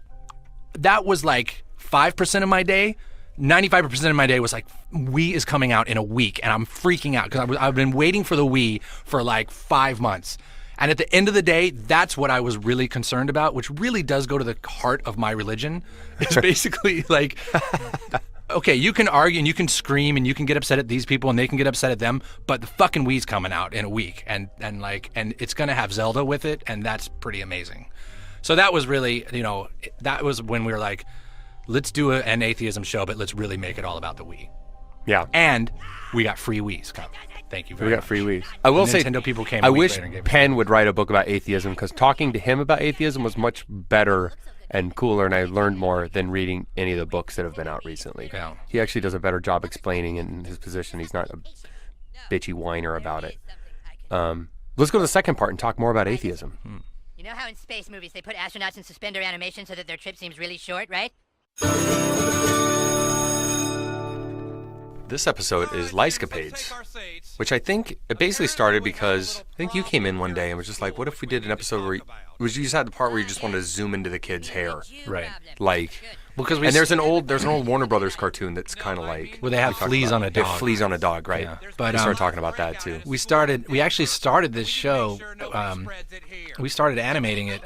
that was like 5% of my day. 95% of my day was like, we is coming out in a week, and I'm freaking out because I've been waiting for the we for like 5 months. And at the end of the day, that's what I was really concerned about, which really does go to the heart of my religion. It's basically like... Okay, you can argue and you can scream and you can get upset at these people and they can get upset at them, but the fucking Wii's coming out in a week, and it's gonna have Zelda with it, and that's pretty amazing. So that was really, that was when we were like, let's do an atheism show, but let's really make it all about the Wii. Yeah. And we got free Wii's coming. Thank you very much. We got free Wii's. I will say, Nintendo people came. I wish Penn would write a book about atheism, because talking to him about atheism was much better and cooler, and I learned more than reading any of the books that have been out recently. Yeah. He actually does a better job explaining in his position. He's not a bitchy whiner about it. Let's go to the second part and talk more about atheism. You know how in space movies they put astronauts in suspender animation so that their trip seems really short, right? This episode is Licecapades, which I think it basically started because I think you came in one day and was just like, what if we did an episode where you just had the part where you just wanted to zoom into the kid's hair, right? Like, because and there's an old Warner Brothers cartoon that's kind of like where they have fleas on a dog. They have fleas on a dog, right? Yeah. But we started talking about that too. We actually started this show. We started animating it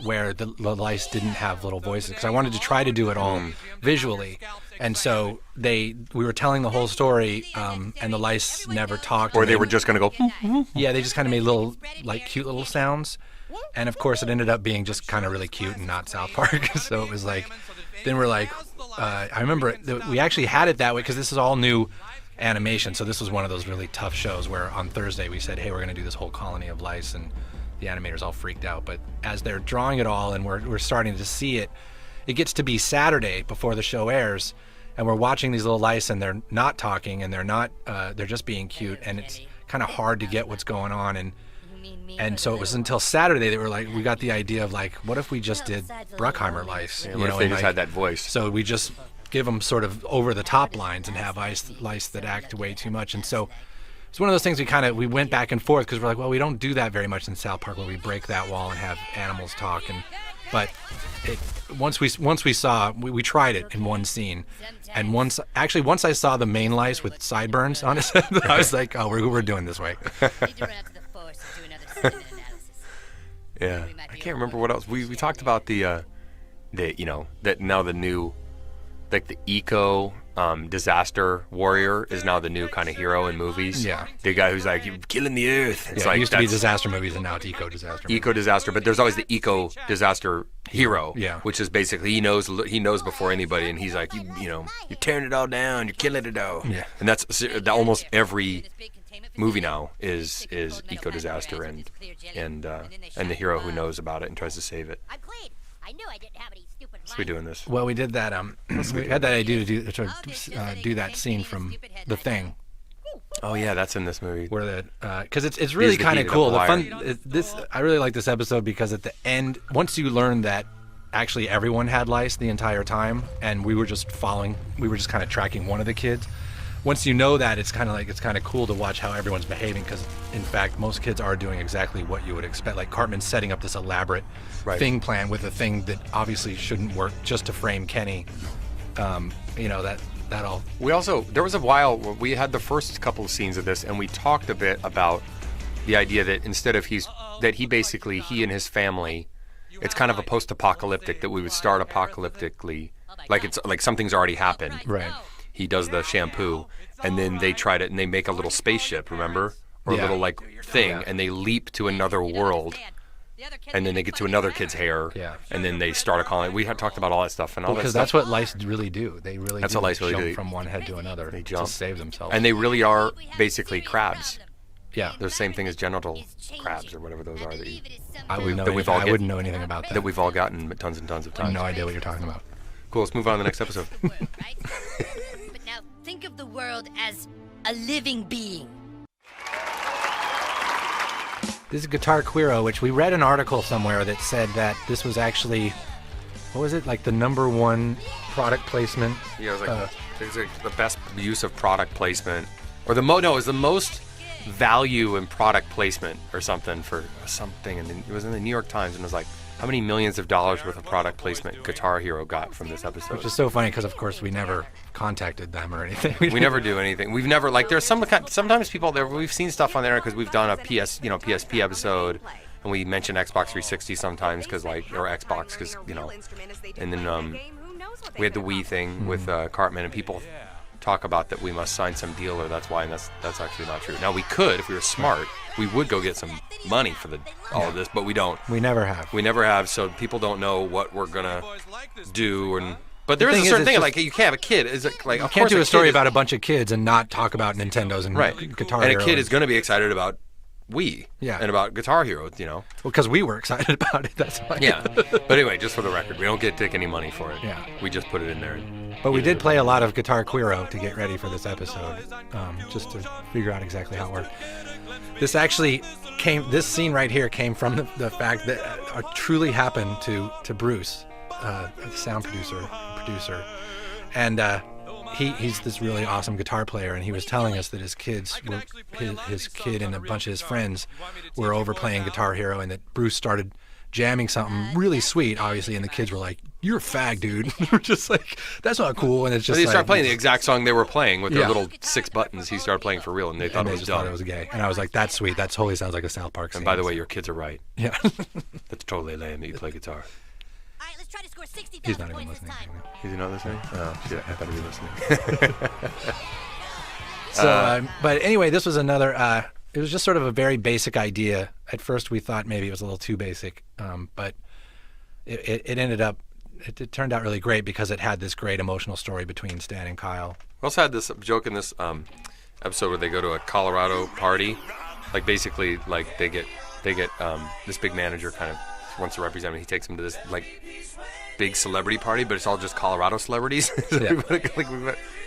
where the lice didn't have little voices, because I wanted to try to do it all visually. And so we were telling the whole story, and the lice never talked. Or they were just going to go. Yeah, they just kind of made little, like, cute little sounds. And of course, it ended up being just kind of really cute and not South Park. So it was like, then we're like, I remember we actually had it that way because this is all new animation. So this was one of those really tough shows where on Thursday we said, hey, we're going to do this whole colony of lice, and the animators all freaked out. But as they're drawing it all and we're starting to see it, it gets to be Saturday before the show airs, and we're watching these little lice, and they're not talking, and they're just being cute, and it's kind of hard to get what's going on. And so it was until Saturday that we got the idea of like, what if we just did Bruckheimer lice? Yeah, what if they just had that voice? So we just give them sort of over the top lines and have lice that act way too much. And so it's one of those things we went back and forth, because we're like, well, we don't do that very much in South Park where we break that wall and have animals talk. But once we saw, we tried it in one scene, and once I saw the main lice with sideburns on his head, I was like, oh, we're doing this way. Yeah, I can't remember what else we talked about that now the new, like, the eco disaster warrior is now the new kind of hero in movies. Yeah, the guy who's like, you're killing the earth. It's it used to be disaster movies, and now it's eco disaster. Eco disaster, but there's always the eco disaster hero. Yeah, which is basically he knows before anybody, and he's like, you're tearing it all down, you're killing it all. Yeah, and that's almost every movie now is eco disaster, and the hero who knows about it and tries to save it. So we're doing this. Well, we did that. We had that idea to do that scene from The Thing. Oh yeah, that's in this movie. Where because it's really kind of cool. I really like this episode because at the end, once you learn that actually everyone had lice the entire time, and we were just kind of tracking one of the kids. Once you know that, it's kind of cool to watch how everyone's behaving, because in fact most kids are doing exactly what you would expect. Like Cartman's setting up this elaborate thing plan with a thing that obviously shouldn't work just to frame Kenny. That that'll. There was a while where we had the first couple of scenes of this, and we talked a bit about the idea that instead of he and his family, it's kind of a post-apocalyptic, that we would start apocalyptically, like it's like something's already happened. Right. He does the shampoo, and then they try to, and they make a little spaceship, remember? Or a little like thing, and they leap to another world. And then they get to another kid's hair, and then they start a colony. We had talked about all that stuff, and all because that stuff. that's what lice really do. They really That's do what lice really jump do. from one head to another. They jump to save themselves. and they really are basically crabs. Yeah, They're the same thing as genital crabs or whatever those are that, I wouldn't know anything about that. that we've all gotten tons and tons of I have times. no idea what you're talking about. Cool. Let's move on to the next episode. But now think of the world as a living being. This is Guitar Queero, which we read an article somewhere that said that this was actually, what was it, like the #1 product placement? Yeah, it was like the best use of product placement, or it was the most value in product placement or something for something, and it was in the New York Times, and it was like, how many millions of dollars worth of product placement Guitar Hero got from this episode? Which is so funny because, of course, we never contacted them or anything. We never do anything. We've never, like, there's sometimes people there, we've seen stuff on there because we've done a PSP episode, and we mention Xbox 360 sometimes or Xbox because, and then we had the Wii thing with Cartman, and people talk about that we must sign some deal or that's why, and that's actually not true. Now, we could, if we were smart, we would go get some money for all of this, but we don't. We never have. We never have, so people don't know what we're gonna do. But there is a certain thing, like you can't have a kid. Is it like you can't do a story about a bunch of kids and not talk about Nintendos and Guitar Hero. And a kid is going to be excited about Wii and about Guitar Hero, Well, because we were excited about it, that's why. Yeah. But anyway, just for the record, we don't take any money for it. Yeah. We just put it in there. But we did play a lot of Guitar Queero to get ready for this episode, just to figure out exactly how it worked. This scene right here came from the fact that truly happened to Bruce, the sound producer, and he's this really awesome guitar player, and he was telling us that his kid and a bunch of his friends were over playing Guitar Hero, and that Bruce started jamming something really sweet, obviously, and the kids were like, "You're a fag, dude." We're just like, "That's not cool." And it's just they started playing the exact song they were playing with their little 6 buttons. He started playing for real, and they thought it was dumb. Thought it was gay. And I was like, "That's sweet. That totally sounds like a South Park scene." And by the way, your kids are right. Yeah. That's totally lame that you play guitar. All right, let's try to score 60,000 He's not even points this listening. time. Is he not listening? Oh, shit, I better be listening. So, but anyway, this was another. It was just sort of a very basic idea. At first, we thought maybe it was a little too basic, but it ended up. It turned out really great because it had this great emotional story between Stan and Kyle. We also had this joke in this episode where they go to a Colorado party, like basically like they get this big manager kind of wants to represent him. He takes them to this like big celebrity party, but it's all just Colorado celebrities. Yeah.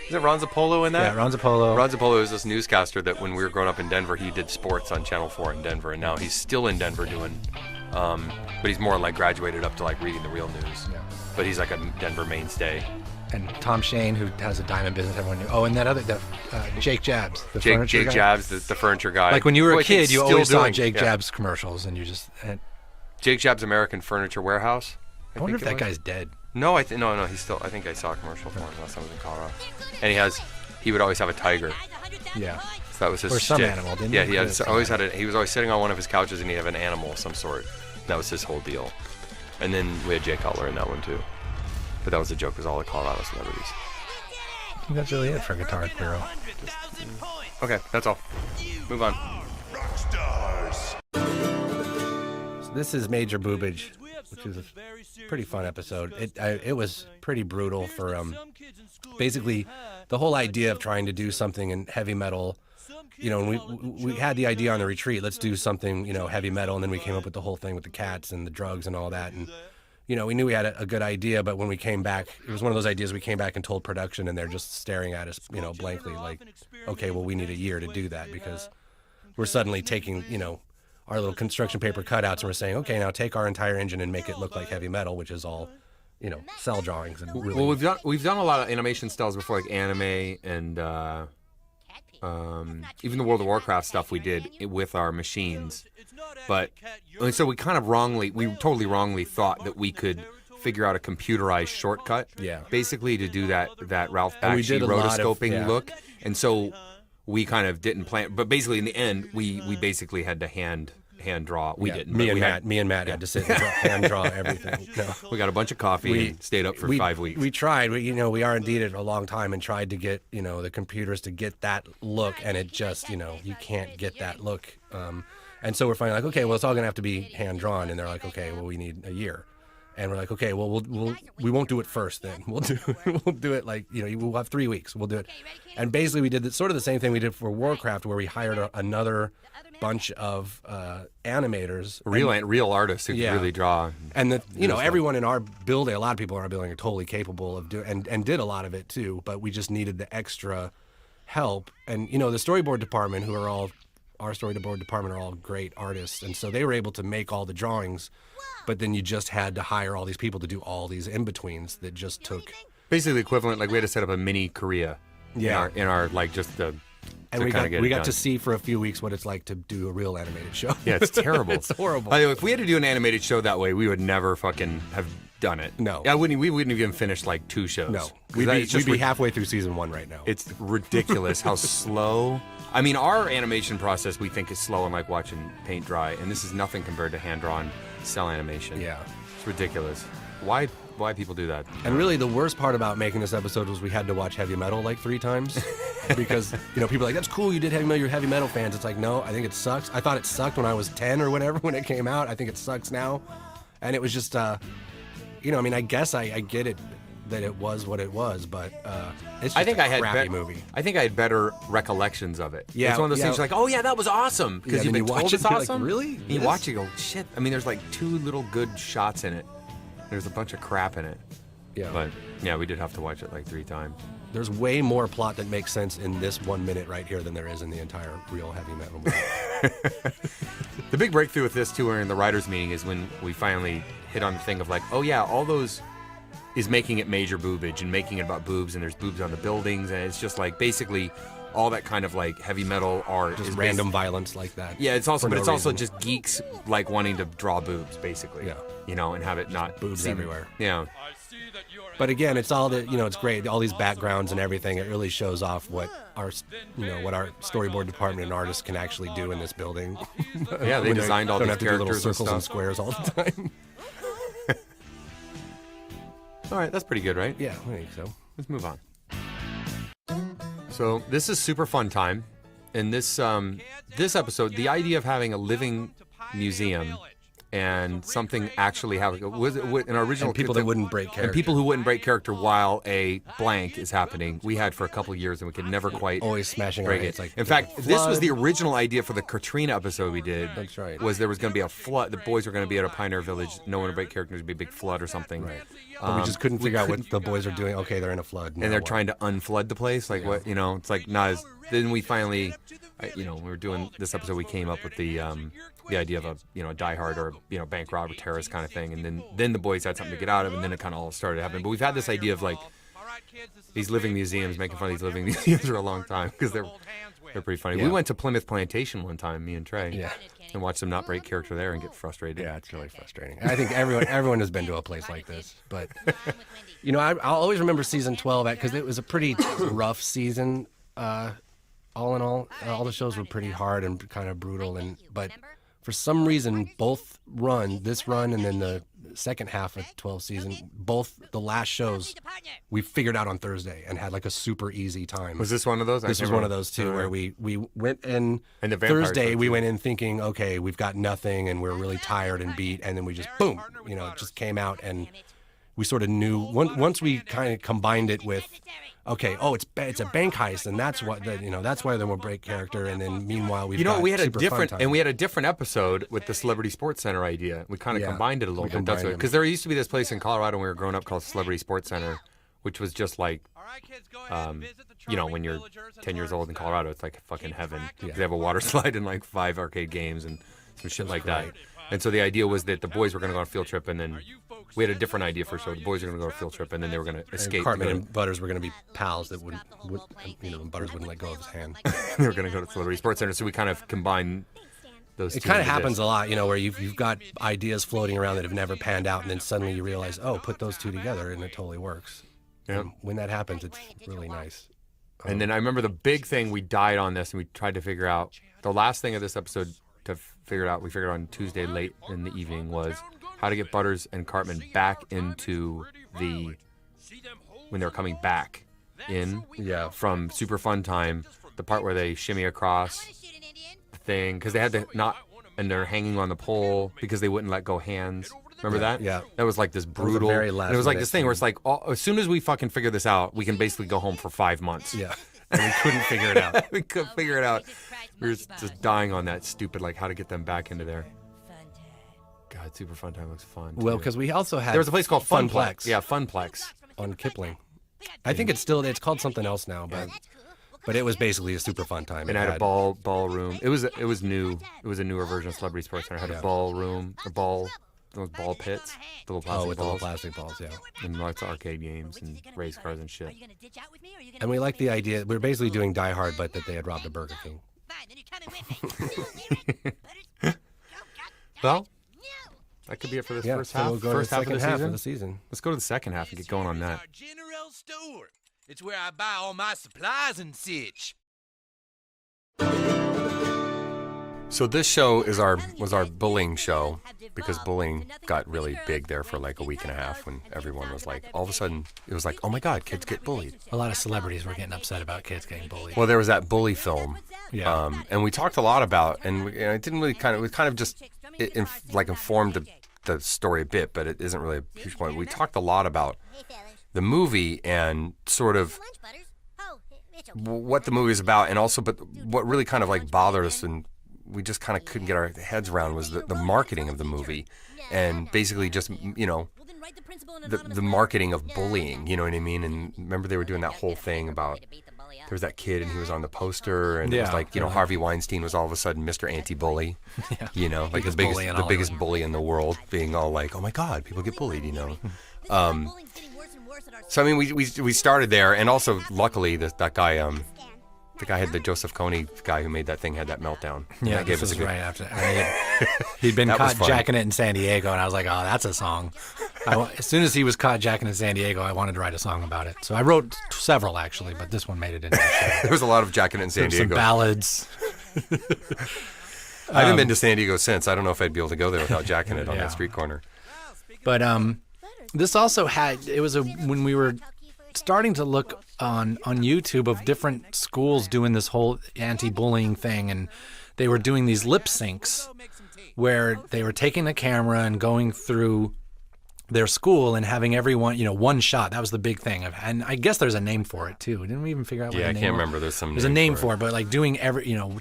Is it Ron Zapolo in that? Yeah, Ron Zapolo. Ron Zapolo is this newscaster that when we were growing up in Denver, he did sports on Channel 4 in Denver, and now he's still in Denver doing, but he's more like graduated up to like reading the real news. Yeah. But he's like a Denver mainstay. And Tom Shane, who has a diamond business, everyone knew. Oh, and that other, Jake Jabs, the Jake furniture guy. Jabs, the furniture guy. Like when you were a kid, you always saw doing, Jake Jabs commercials, and you just. Jake Jabs American Furniture Warehouse. I wonder if that guy's dead. No, no, he's still. I think I saw a commercial for him last time I was in Colorado. And he would always have a tiger. Yeah. So that was his. Or some shtick. animal, didn't he? Yeah, he had always had it. He was always sitting on one of his couches, and he'd have an animal of some sort. That was his whole deal. And then we had Jay Cutler in that one too. But that was the joke. Was all the Colorado celebrities. I think that's really it for Guitar Hero. Okay, that's all. Move on. So this is Major Boobage, which is a pretty fun episode. It was pretty brutal for basically the whole idea of trying to do something in heavy metal. You know, and we had the idea on the retreat, let's do something, heavy metal, and then we came up with the whole thing with the cats and the drugs and all that, and we knew we had a good idea, but when we came back, it was one of those ideas we came back and told production, and they're just staring at us, blankly, like, okay, well, we need a year to do that, because we're suddenly taking, our little construction paper cutouts, and we're saying, okay, now take our entire engine and make it look like heavy metal, which is all, cell drawings. And really... Well, we've done a lot of animation styles before, like anime and even the World of Warcraft stuff we did with our machines. But and so we totally wrongly thought that we could figure out a computerized shortcut. Yeah. Basically to do that Ralph And we Bakshi did a lot of- rotoscoping yeah. look. And so we kind of didn't plan, but basically in the end, we basically had to hand draw. We didn't. Me but and we Matt had to sit and hand draw everything. No. We got a bunch of coffee and stayed up for 5 weeks. We tried. We R&D'd it a long time and tried to get, the computers to get that look, and it just, you can't get that look. And so we're finally like, okay, well, it's all going to have to be hand-drawn. And they're like, okay, well, we need a year. And we're like, okay, well, we won't do it first then. We'll do it like, we'll have 3 weeks. We'll do it. And basically we did sort of the same thing we did for Warcraft, where we hired another bunch of animators. Real artists who could really draw. And everyone in our building, a lot of people in our building are totally capable of doing, and did a lot of it too, but we just needed the extra help. And, the storyboard department, our storyboard department are all great artists. And so they were able to make all the drawings, but then you just had to hire all these people to do all these in-betweens that just took. Basically the equivalent, like we had to set up a mini Korea. Yeah. In our like just the. And we got to see for a few weeks what it's like to do a real animated show. Yeah, it's terrible. It's horrible. If we had to do an animated show that way, we would never fucking have done it. No. We wouldn't even finish like 2 shows. No. We'd be halfway through season 1 right now. It's ridiculous how slow. I mean, our animation process we think is slow and like watching paint dry, and this is nothing compared to hand-drawn cell animation. Yeah. It's ridiculous. Why people do that? And really, the worst part about making this episode was we had to watch heavy metal like 3 times because people are like, "That's cool, you did heavy metal. You're heavy metal fans." It's like, no, I think it sucks. I thought it sucked when I was 10 or whatever when it came out. I think it sucks now, and it was just, I guess I get it that it was what it was, but it's just a crappy movie. I think I had better recollections of it. Yeah, it's one of those things like, oh yeah, that was awesome because then you've been you watch told it, it's you're like, awesome. really? And you watch it, you go, shit. I mean, there's like 2 little good shots in it. There's a bunch of crap in it. Yeah. But yeah, we did have to watch it like 3 times. There's way more plot that makes sense in this 1 minute right here than there is in the entire real heavy metal movie. The big breakthrough with this tour in the writers' meeting is when we finally hit on the thing of like, oh yeah, all those is making it major boobage and making it about boobs, and there's boobs on the buildings, and it's just like basically all that kind of like heavy metal art, just is random violence like that. Yeah, it's also, but no it's also reason. just geeks like wanting to draw boobs, basically. Yeah. And have it not Boobs seem- everywhere. Yeah. But again, it's all that it's great. All these backgrounds and everything. It really shows off what our storyboard department and artists can actually do in this building. Yeah, they When designed all don't these have to do little characters and circles and stuff. squares all the time. All right, that's pretty good, right? Yeah, I think so. Let's move on. So this is super fun time, and this episode, the idea of having a living museum and something actually having an original And people that wouldn't break character. and people who wouldn't break character while a blank is happening. We had for a couple of years, and we could never quite Always smashing our break heads. it. Like In fact, this was flood. the original idea for the Katrina episode we did. That's right. Was there was going to be a flood? The boys were going to be at a pioneer village. No one would break character. There'd be a big flood or something. Right. But we just couldn't figure out what the boys are doing. Okay, they're in a flood. And they're trying to unflood the place. Like what? It's like not as. Then we finally, when we were doing this episode, we came up with the idea of a Die Hard or bank robber terrorist kind of thing, and then the boys had something to get out of, and then it kind of all started happening. But we've had this idea of like these living museums, making fun of these living museums for a long time because they're pretty funny. Yeah. We went to Plymouth Plantation one time, me and Trey, Yeah. and watched them not break character there and get frustrated. Yeah, it's really frustrating. I think everyone has been to a place like this, but I'll always remember season 12 because it was a pretty rough season. All in all the shows were pretty hard and kind of brutal, but for some reason, this run and then the second half of 12 season, both the last shows we figured out on Thursday and had like a super easy time. Was this one of those? This was one of those too, where we went in And the vampire Thursday. show, We too. went in thinking, okay, we've got nothing, and we're really tired and beat, and then we just boom, it just came out, and we sort of knew once we kind of combined it with, okay, it's a bank heist, and that's what that's why they will break character, and then meanwhile we we had a super fun different, time. and we had a different episode with the Celebrity Sports Center idea. We kind of Yeah, combined it a little we bit. That's combined them. because there used to be this place in Colorado when we were growing up called Celebrity Sports Center, which was just like, when you're 10 years old in Colorado, it's like fucking heaven. They have a water slide and like 5 arcade games and some shit like that. And so the idea was that the boys were going to go on a field trip, and then we had a different idea for a show. The boys were going to go on a field trip, and then they were going to escape. Cartman to go- and Butters were going to be pals that would Butters wouldn't let go of his hand. they were going to go to Celebrity Sports Center. So we kind of combined those. It two kind of into happens this. a lot, where you've got ideas floating around that have never panned out, and then suddenly you realize, oh, put those two together, and it totally works. Yeah. And when that happens, it's really nice. And then I remember the big thing we died on this, and we tried to figure out the last thing of this episode to figure out. We figured out on Tuesday late in the evening was how to get Butters and Cartman back into when they were coming back in from Super Fun Time, the part where they shimmy across the thing because they had to not, and they're hanging on the pole because they wouldn't let go hands. Remember that? Yeah. That was like this brutal. very last and it was like minute this thing where it's like, as soon as we fucking figure this out, we can basically go home for 5 months. Yeah. And we couldn't figure it out. We couldn't figure it out. We were just dying on that stupid, like, how to get them back into there. God, Super Fun Time looks fun. Well, too. because we also had... There was a place called Funplex. Funplex. Yeah, Funplex. On Kipling. I think it's called something else now, but it was basically a Super Fun Time. And it had a ballroom. It was new. It was a newer version of Celebrity Sports Center. It had a ballroom, those ball pits, the little plastic with the balls. little plastic balls, yeah. And lots of arcade games and race cars and shit. And we liked the idea. We were basically doing Die Hard, but that they had robbed a Burger King. Well, that could be it for this first half. We'll go First to the half of second the half season. Let's go to the second half and get going on that. General store. It's where I buy all my supplies and such. So this show was our bullying show because bullying got really big there for like a week and a half when everyone was like, all of a sudden it was like, oh my God, kids get bullied. A lot of celebrities were getting upset about kids getting bullied. Well, there was that bully film, Yeah. and we talked a lot about, and it didn't really just informed the story a bit, but it isn't really a huge point. We talked a lot about the movie and sort of what the movie is about, and also, but what really kind of like bothered us and we just kind of couldn't get our heads around was the marketing of the movie, and basically just, you know, the marketing of bullying, you know what I mean? And remember they were doing that whole thing about, there was that kid and he was on the poster, and it was like, you know, Harvey Weinstein was all of a sudden Mr. Anti-Bully, you know, like the biggest bully in the world, being all like, oh my God, people get bullied, you know. So I mean, we started there, and also luckily that guy, the guy had the Joseph Kony guy who made that thing had that meltdown. Yeah, that gave this us was a good, right after. He'd been That was caught fun. jacking it in San Diego, and I was like, oh, that's a song. As soon as he was caught jacking in San Diego, I wanted to write a song about it. So I wrote several, actually, but this one made it into the show. there was a lot of jacking in San Some Diego. ballads. I haven't been to San Diego since. I don't know if I'd be able to go there without jacking it on Yeah. that street corner. But this also had, it was when we were starting to look on YouTube of different schools doing this whole anti-bullying thing, and they were doing these lip syncs where they were taking the camera and going through their school and having everyone, you know, one shot. That was the big thing. And I guess there's a name for it too. Didn't we even figure out what Yeah, the I name can't was? remember. There's a name for it, but like doing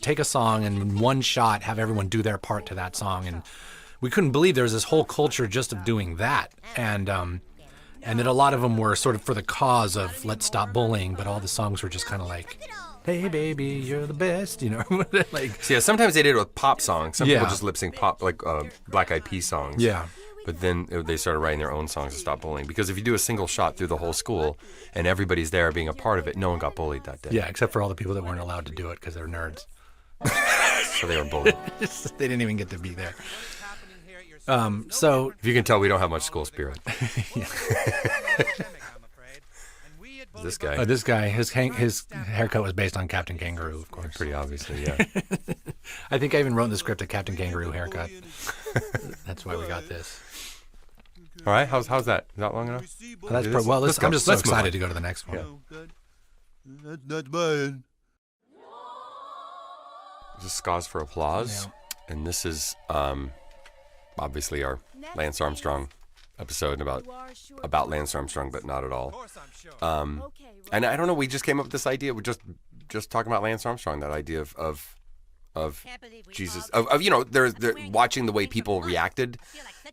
take a song and in one shot have everyone do their part to that song. And we couldn't believe there was this whole culture just of doing that. And that a lot of them were sort of for the cause of let's stop bullying, but all the songs were just kind of like, hey baby, you're the best, you know. Like, So yeah, sometimes they did it with pop songs. Some people Yeah. just lip sync pop, like Black Eyed Peas songs. Yeah. But then they started writing their own songs to stop bullying. Because if you do a single shot through the whole school and everybody's there being a part of it, no one got bullied that day. yeah, except for all the people that weren't allowed to do it because they're nerds. So they were bullied. They didn't even get to be there. So If you can tell, we don't have much school spirit. This guy. this guy, his haircut was based on Captain Kangaroo, of course. Pretty obviously, yeah. I think I even wrote in the script a Captain Kangaroo haircut. That's why we got this. All right, how's that? Is that long enough? Well, that's Do this? well. Let's go. I'm just so Let's move excited on. to go to the next one. Yeah. That's not bad. This is Scause for Applause. And this is obviously our Lance Armstrong episode about Lance Armstrong, but not at all. And I don't know, we just came up with this idea. We're just talking about Lance Armstrong, that idea of Jesus, of you know, they're watching the way people reacted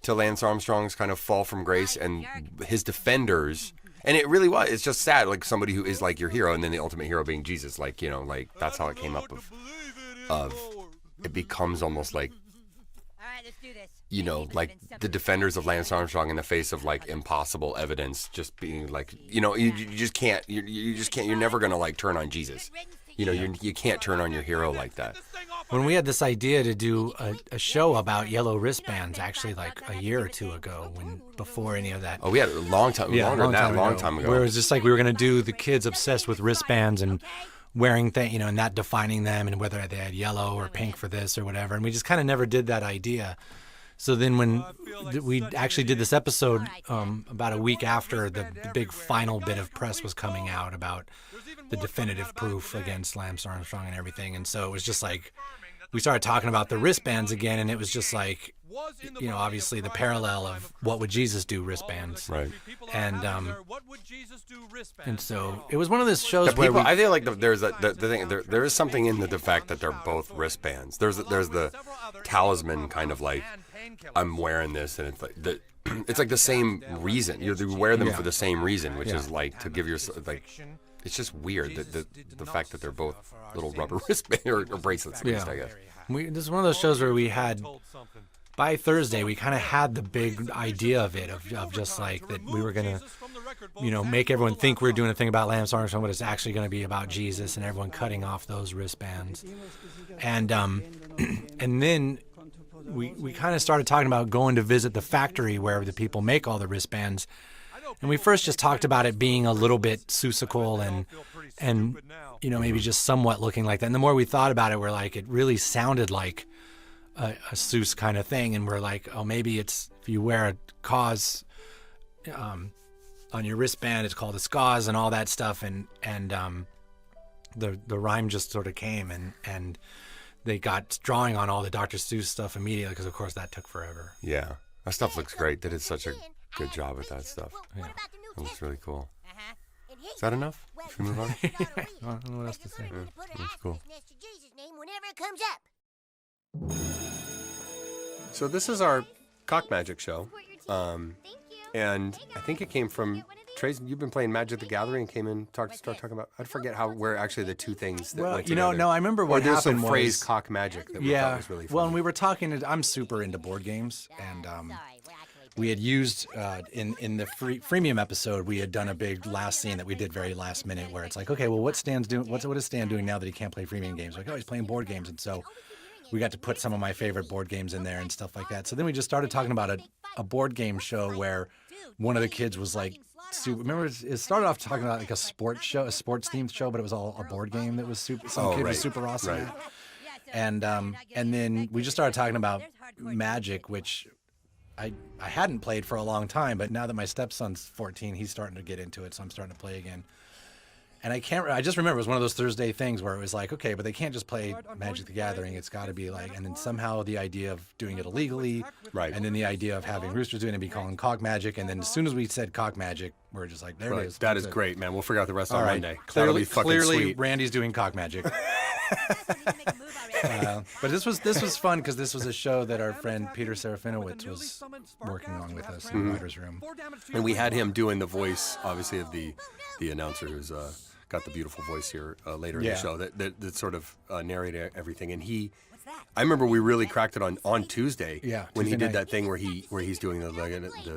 to Lance Armstrong's kind of fall from grace and his defenders. And it really was. It's just sad, like somebody who is like your hero, and then the ultimate hero being Jesus. Like, you know, like that's how it came up of it becomes almost like, you know, like the defenders of Lance Armstrong in the face of like impossible evidence, just being like, you know, you just can't, you just can't, you're never gonna like turn on Jesus. You know, you can't turn on your hero like that. When we had this idea to do a show about yellow wristbands, actually like a year or two ago, before any of that. Oh, we had a long time, longer than that, a long time ago. Where it was just like we were going to do the kids obsessed with wristbands and wearing things, you know, and not defining them and whether they had yellow or pink for this or whatever. And we just kind of never did that idea. So then when we actually did this episode about a week after the big final bit of press was coming out about the definitive proof against Lance Armstrong and everything. And so it was just like we started talking about the wristbands again, and it was just like, you know, obviously the parallel of what would Jesus do wristbands. Right. And so it was one of those shows where I feel like there's the thing, there is something in the fact that they're both wristbands. There's the talisman kind of like, I'm wearing this, and it's like it's like the same reason. You wear them for the same reason, which is like to give yourself like. It's just weird that the fact that they're both little rubber wristbands or bracelets, at least, I guess. This is one of those shows where we had, by Thursday, we kind of had the big idea of it, of just like that we were going to, you know, make everyone think we were doing a thing about Lance Armstrong, but it's actually going to be about Jesus and everyone cutting off those wristbands. And then we kind of started talking about going to visit the factory where the people make all the wristbands. And we first just talked about it being a little bit Seussical and you know, maybe just somewhat looking like that. And the more we thought about it, we're like, it really sounded like a Seuss kind of thing. And we're like, oh, maybe it's if you wear a cause on your wristband, it's called a scause and all that stuff. And the rhyme just sort of came and they got drawing on all the Dr. Seuss stuff immediately because, of course, that took forever. Yeah, that stuff looks great. They did such a good job with that stuff. Yeah. That looks really cool. Is that enough? Should we move on? I don't know what else to say. Yeah, that's cool. So this is our cock magic show. And I think it came from Trace. You've been playing Magic the Gathering and came in start talking about. I forget where actually the two things that went together. No, I remember what there's happened some phrase cock magic that we thought was really funny. Well, and we were talking. I'm super into board games, and we had used in the freemium episode, we had done a big last scene that we did very last minute, where it's like, okay, well, what is Stan doing now that he can't play freemium games? Like, oh, he's playing board games, and so we got to put some of my favorite board games in there and stuff like that. So then we just started talking about a board game show where one of the kids was like, remember, it started off talking about like a sports themed show, but it was all a board game that was super. Some kid was super awesome at. And then we just started talking about Magic, which I hadn't played for a long time, but now that my stepson's 14, he's starting to get into it, so I'm starting to play again. And I just remember it was one of those Thursday things where it was like, okay, but they can't just play Magic the Gathering. It's got to be like, and then somehow the idea of doing it illegally, and then the idea of having roosters doing it and be calling cock magic, and then as soon as we said cock magic, we're just like, there it is. That is great, man. We'll figure out the rest on Monday. That'll be fucking clearly, sweet. Randy's doing cock magic. But this was fun because this was a show that our friend Peter Serafinowicz was working on with us in the writer's room, and we had him doing the voice, obviously, of the announcer who's got the beautiful voice here later in the show that sort of narrated everything. And I remember we really cracked it on Tuesday when he did that thing where he's doing the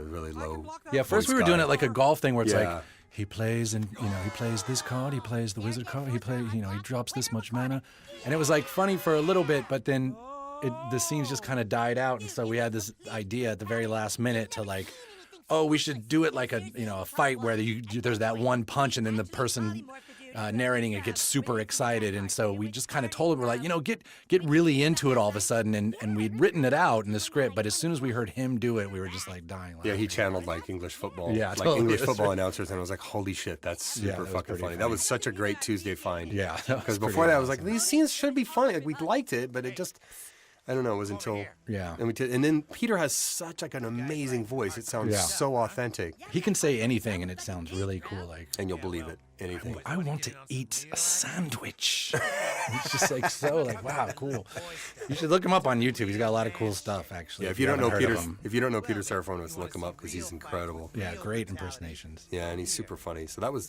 really low. Yeah, first we were doing it like a golf thing where it's like he plays and he plays this card, he plays the wizard card, he drops this much mana, and it was like funny for a little bit, but then the scenes just kind of died out, and so we had this idea at the very last minute to like, oh, we should do it like a fight where there's that one punch and then the person narrating it gets super excited. And so we just kind of told him, we're like, get really into it all of a sudden. And we'd written it out in the script, but as soon as we heard him do it, we were just like dying laughing. Yeah, he channeled like English football. Yeah, like totally. English football announcers. And I was like, holy shit, that's super fucking funny. That was such a great Tuesday find. Yeah. Because before that, I was like, these scenes should be funny. Like, we liked it, but it just... I don't know. It was until and then Peter has such like an amazing voice. It sounds so authentic. He can say anything, and it sounds really cool. Like, and you'll believe it. Anything. I want to eat a sandwich. It's just like so like wow, cool. You should look him up on YouTube. He's got a lot of cool stuff actually. Yeah, if you don't know Peter Serafinowicz, look him up because he's incredible. Yeah, great impersonations. Yeah, and he's super funny. So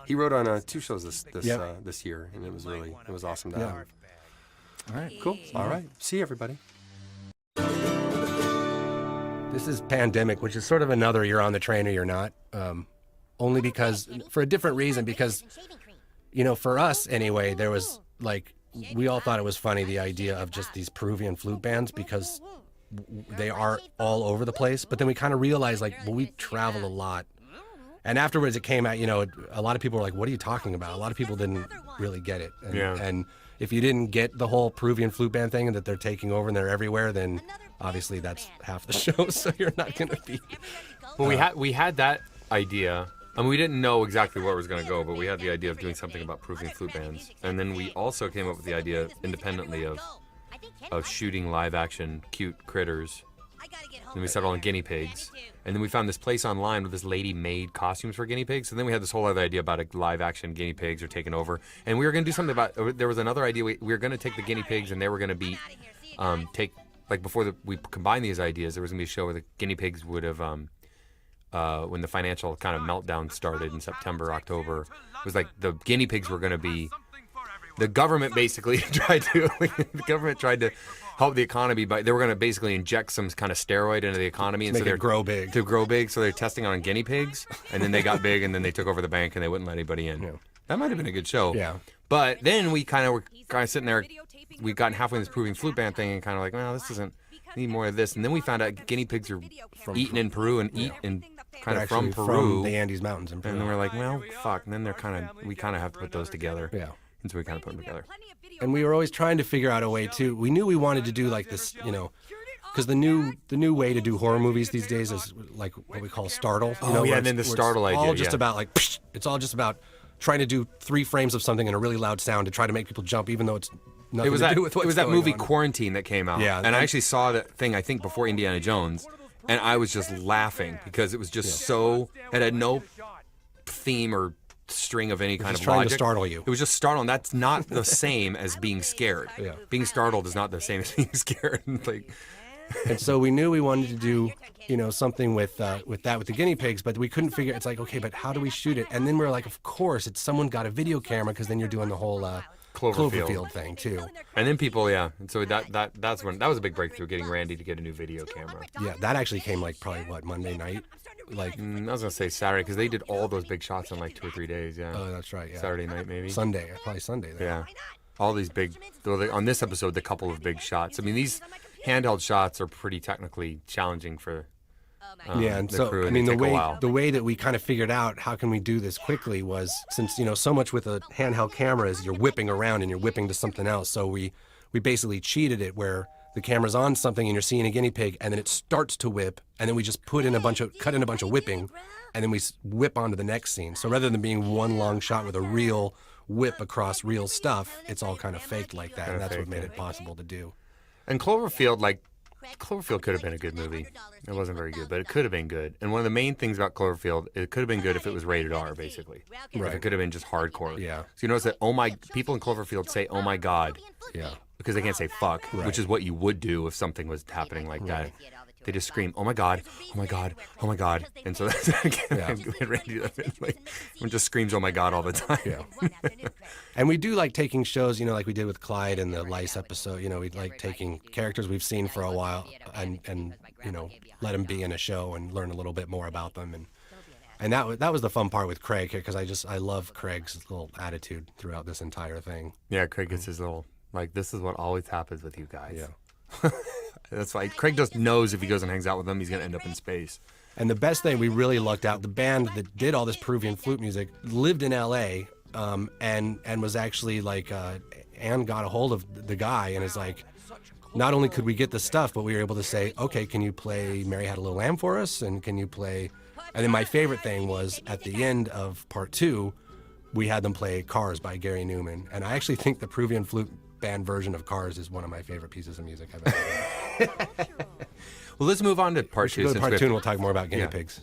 he wrote on 2 shows this year, and it was awesome to have. All right, cool. All right. See you, everybody. This is Pandemic, which is sort of another you're on the train or you're not. Only because, for a different reason, because you know, for us anyway, there was like, we all thought it was funny, the idea of just these Peruvian flute bands, because they are all over the place. But then we kind of realized, like, well, we travel a lot. And afterwards it came out, you know, a lot of people were like, what are you talking about? A lot of people didn't really get it. And if you didn't get the whole Peruvian flute band thing and that they're taking over and they're everywhere, then obviously that's half the show, so you're not going to be... Well, we had that idea. I mean, we didn't know exactly where it was going to go, but we had the idea of doing something about Peruvian flute bands. And then we also came up with the idea independently of shooting live-action cute critters. And we settled on guinea pigs. And then we found this place online where this lady made costumes for guinea pigs. And then we had this whole other idea about a live-action guinea pigs are taking over. And we were going to do something about... There was another idea. We were going to take the guinea pigs and they were going to be... before we combined these ideas, there was going to be a show where the guinea pigs would have... when the financial kind of meltdown started in September, October, it was like the guinea pigs were going to be... The government basically tried to help the economy, but they were going to basically inject some kind of steroid into the economy and so they grow big. To grow big, so they're testing on guinea pigs, and then they got big, and then they took over the bank, and they wouldn't let anybody in. Yeah. That might have been a good show. Yeah. But then we were sitting there, we'd gotten halfway in this Peruvian flute band thing, and kind of like, well, this doesn't need more of this. And then we found out guinea pigs are eaten in Peru and kind of from Peru, from the Andes Mountains in Peru. And then we're like, well, fuck. And then we kind of have to put those together. Yeah. And so we kind of put them together. And we were always trying to figure out a way to. We knew we wanted to do like this, you know, because the new way to do horror movies these days is like what we call startle. You know, and then the startle idea. All just about like, psh, it's all just about trying to do 3 frames of something in a really loud sound to try to make people jump, even though it's nothing to do with what's It was that going movie on. Quarantine that came out. Yeah, and I actually saw that thing, I think, before Indiana Jones, and I was just laughing because it was just so... It had no theme or string of any kind of trying logic. to startle you. It was just startling. That's not the same as being scared. Yeah. Being startled is not the same as being scared. And so we knew we wanted to do, you know, something with the guinea pigs, but we couldn't figure. It's like, okay, but how do we shoot it? And then we were like, of course, it's someone got a video camera, because then you're doing the whole Cloverfield thing too. And then people, and so that's when that was a big breakthrough, getting Randy to get a new video camera. Yeah, that actually came like probably Monday night. Like I was gonna say Saturday, because they did all those big shots in like 2 or 3 days. Yeah. Oh, that's right. Yeah. Saturday night maybe. Probably Sunday. Then. Yeah. All these big on this episode, the couple of big shots. I mean, these handheld shots are pretty technically challenging for and the so crew, I mean and the way that we kind of figured out how can we do this quickly was, since you know so much with a handheld camera is you're whipping around and you're whipping to something else, so we basically cheated it where the camera's on something and you're seeing a guinea pig and then it starts to whip and then we just cut in a bunch of whipping and then we whip onto the next scene. So rather than being one long shot with a real whip across real stuff, it's all kind of faked like that, and that's what made it possible to do. And Cloverfield could have been a good movie. It wasn't very good, but it could have been good. And one of the main things about Cloverfield, it could have been good if it was rated R, basically. Right. If it could have been just hardcore. Yeah. So you notice that people in Cloverfield say, "Oh my God," because they can't say "fuck," which is what you would do if something was happening like that. They just scream, "Oh my God, oh my God, oh my God," and so that's Randy. One just screams, "Oh my God," all the time. Yeah. And we do like taking shows, you know, like we did with Clyde in the Lice episode. You know, we like taking characters we've seen for a while and you know, let them be in a show and learn a little bit more about them. And that was the fun part with Craig, because I love Craig's little attitude throughout this entire thing. Yeah, Craig gets his little this is what always happens with you guys. Yeah. That's why Craig just knows if he goes and hangs out with them, he's gonna end up in space. And the best thing, we really lucked out. The band that did all this Peruvian flute music lived in L.A. And was actually like, Anne got a hold of the guy and is like, not only could we get the stuff, but we were able to say, okay, can you play Mary Had a Little Lamb for us? And can you play... And then my favorite thing was at the end of part 2, we had them play Cars by Gary Newman. And I actually think the Peruvian flute band version of Cars is one of my favorite pieces of music I've ever heard. Well, let's move on to part 2. Go to part 2 and we'll talk more about guinea pigs.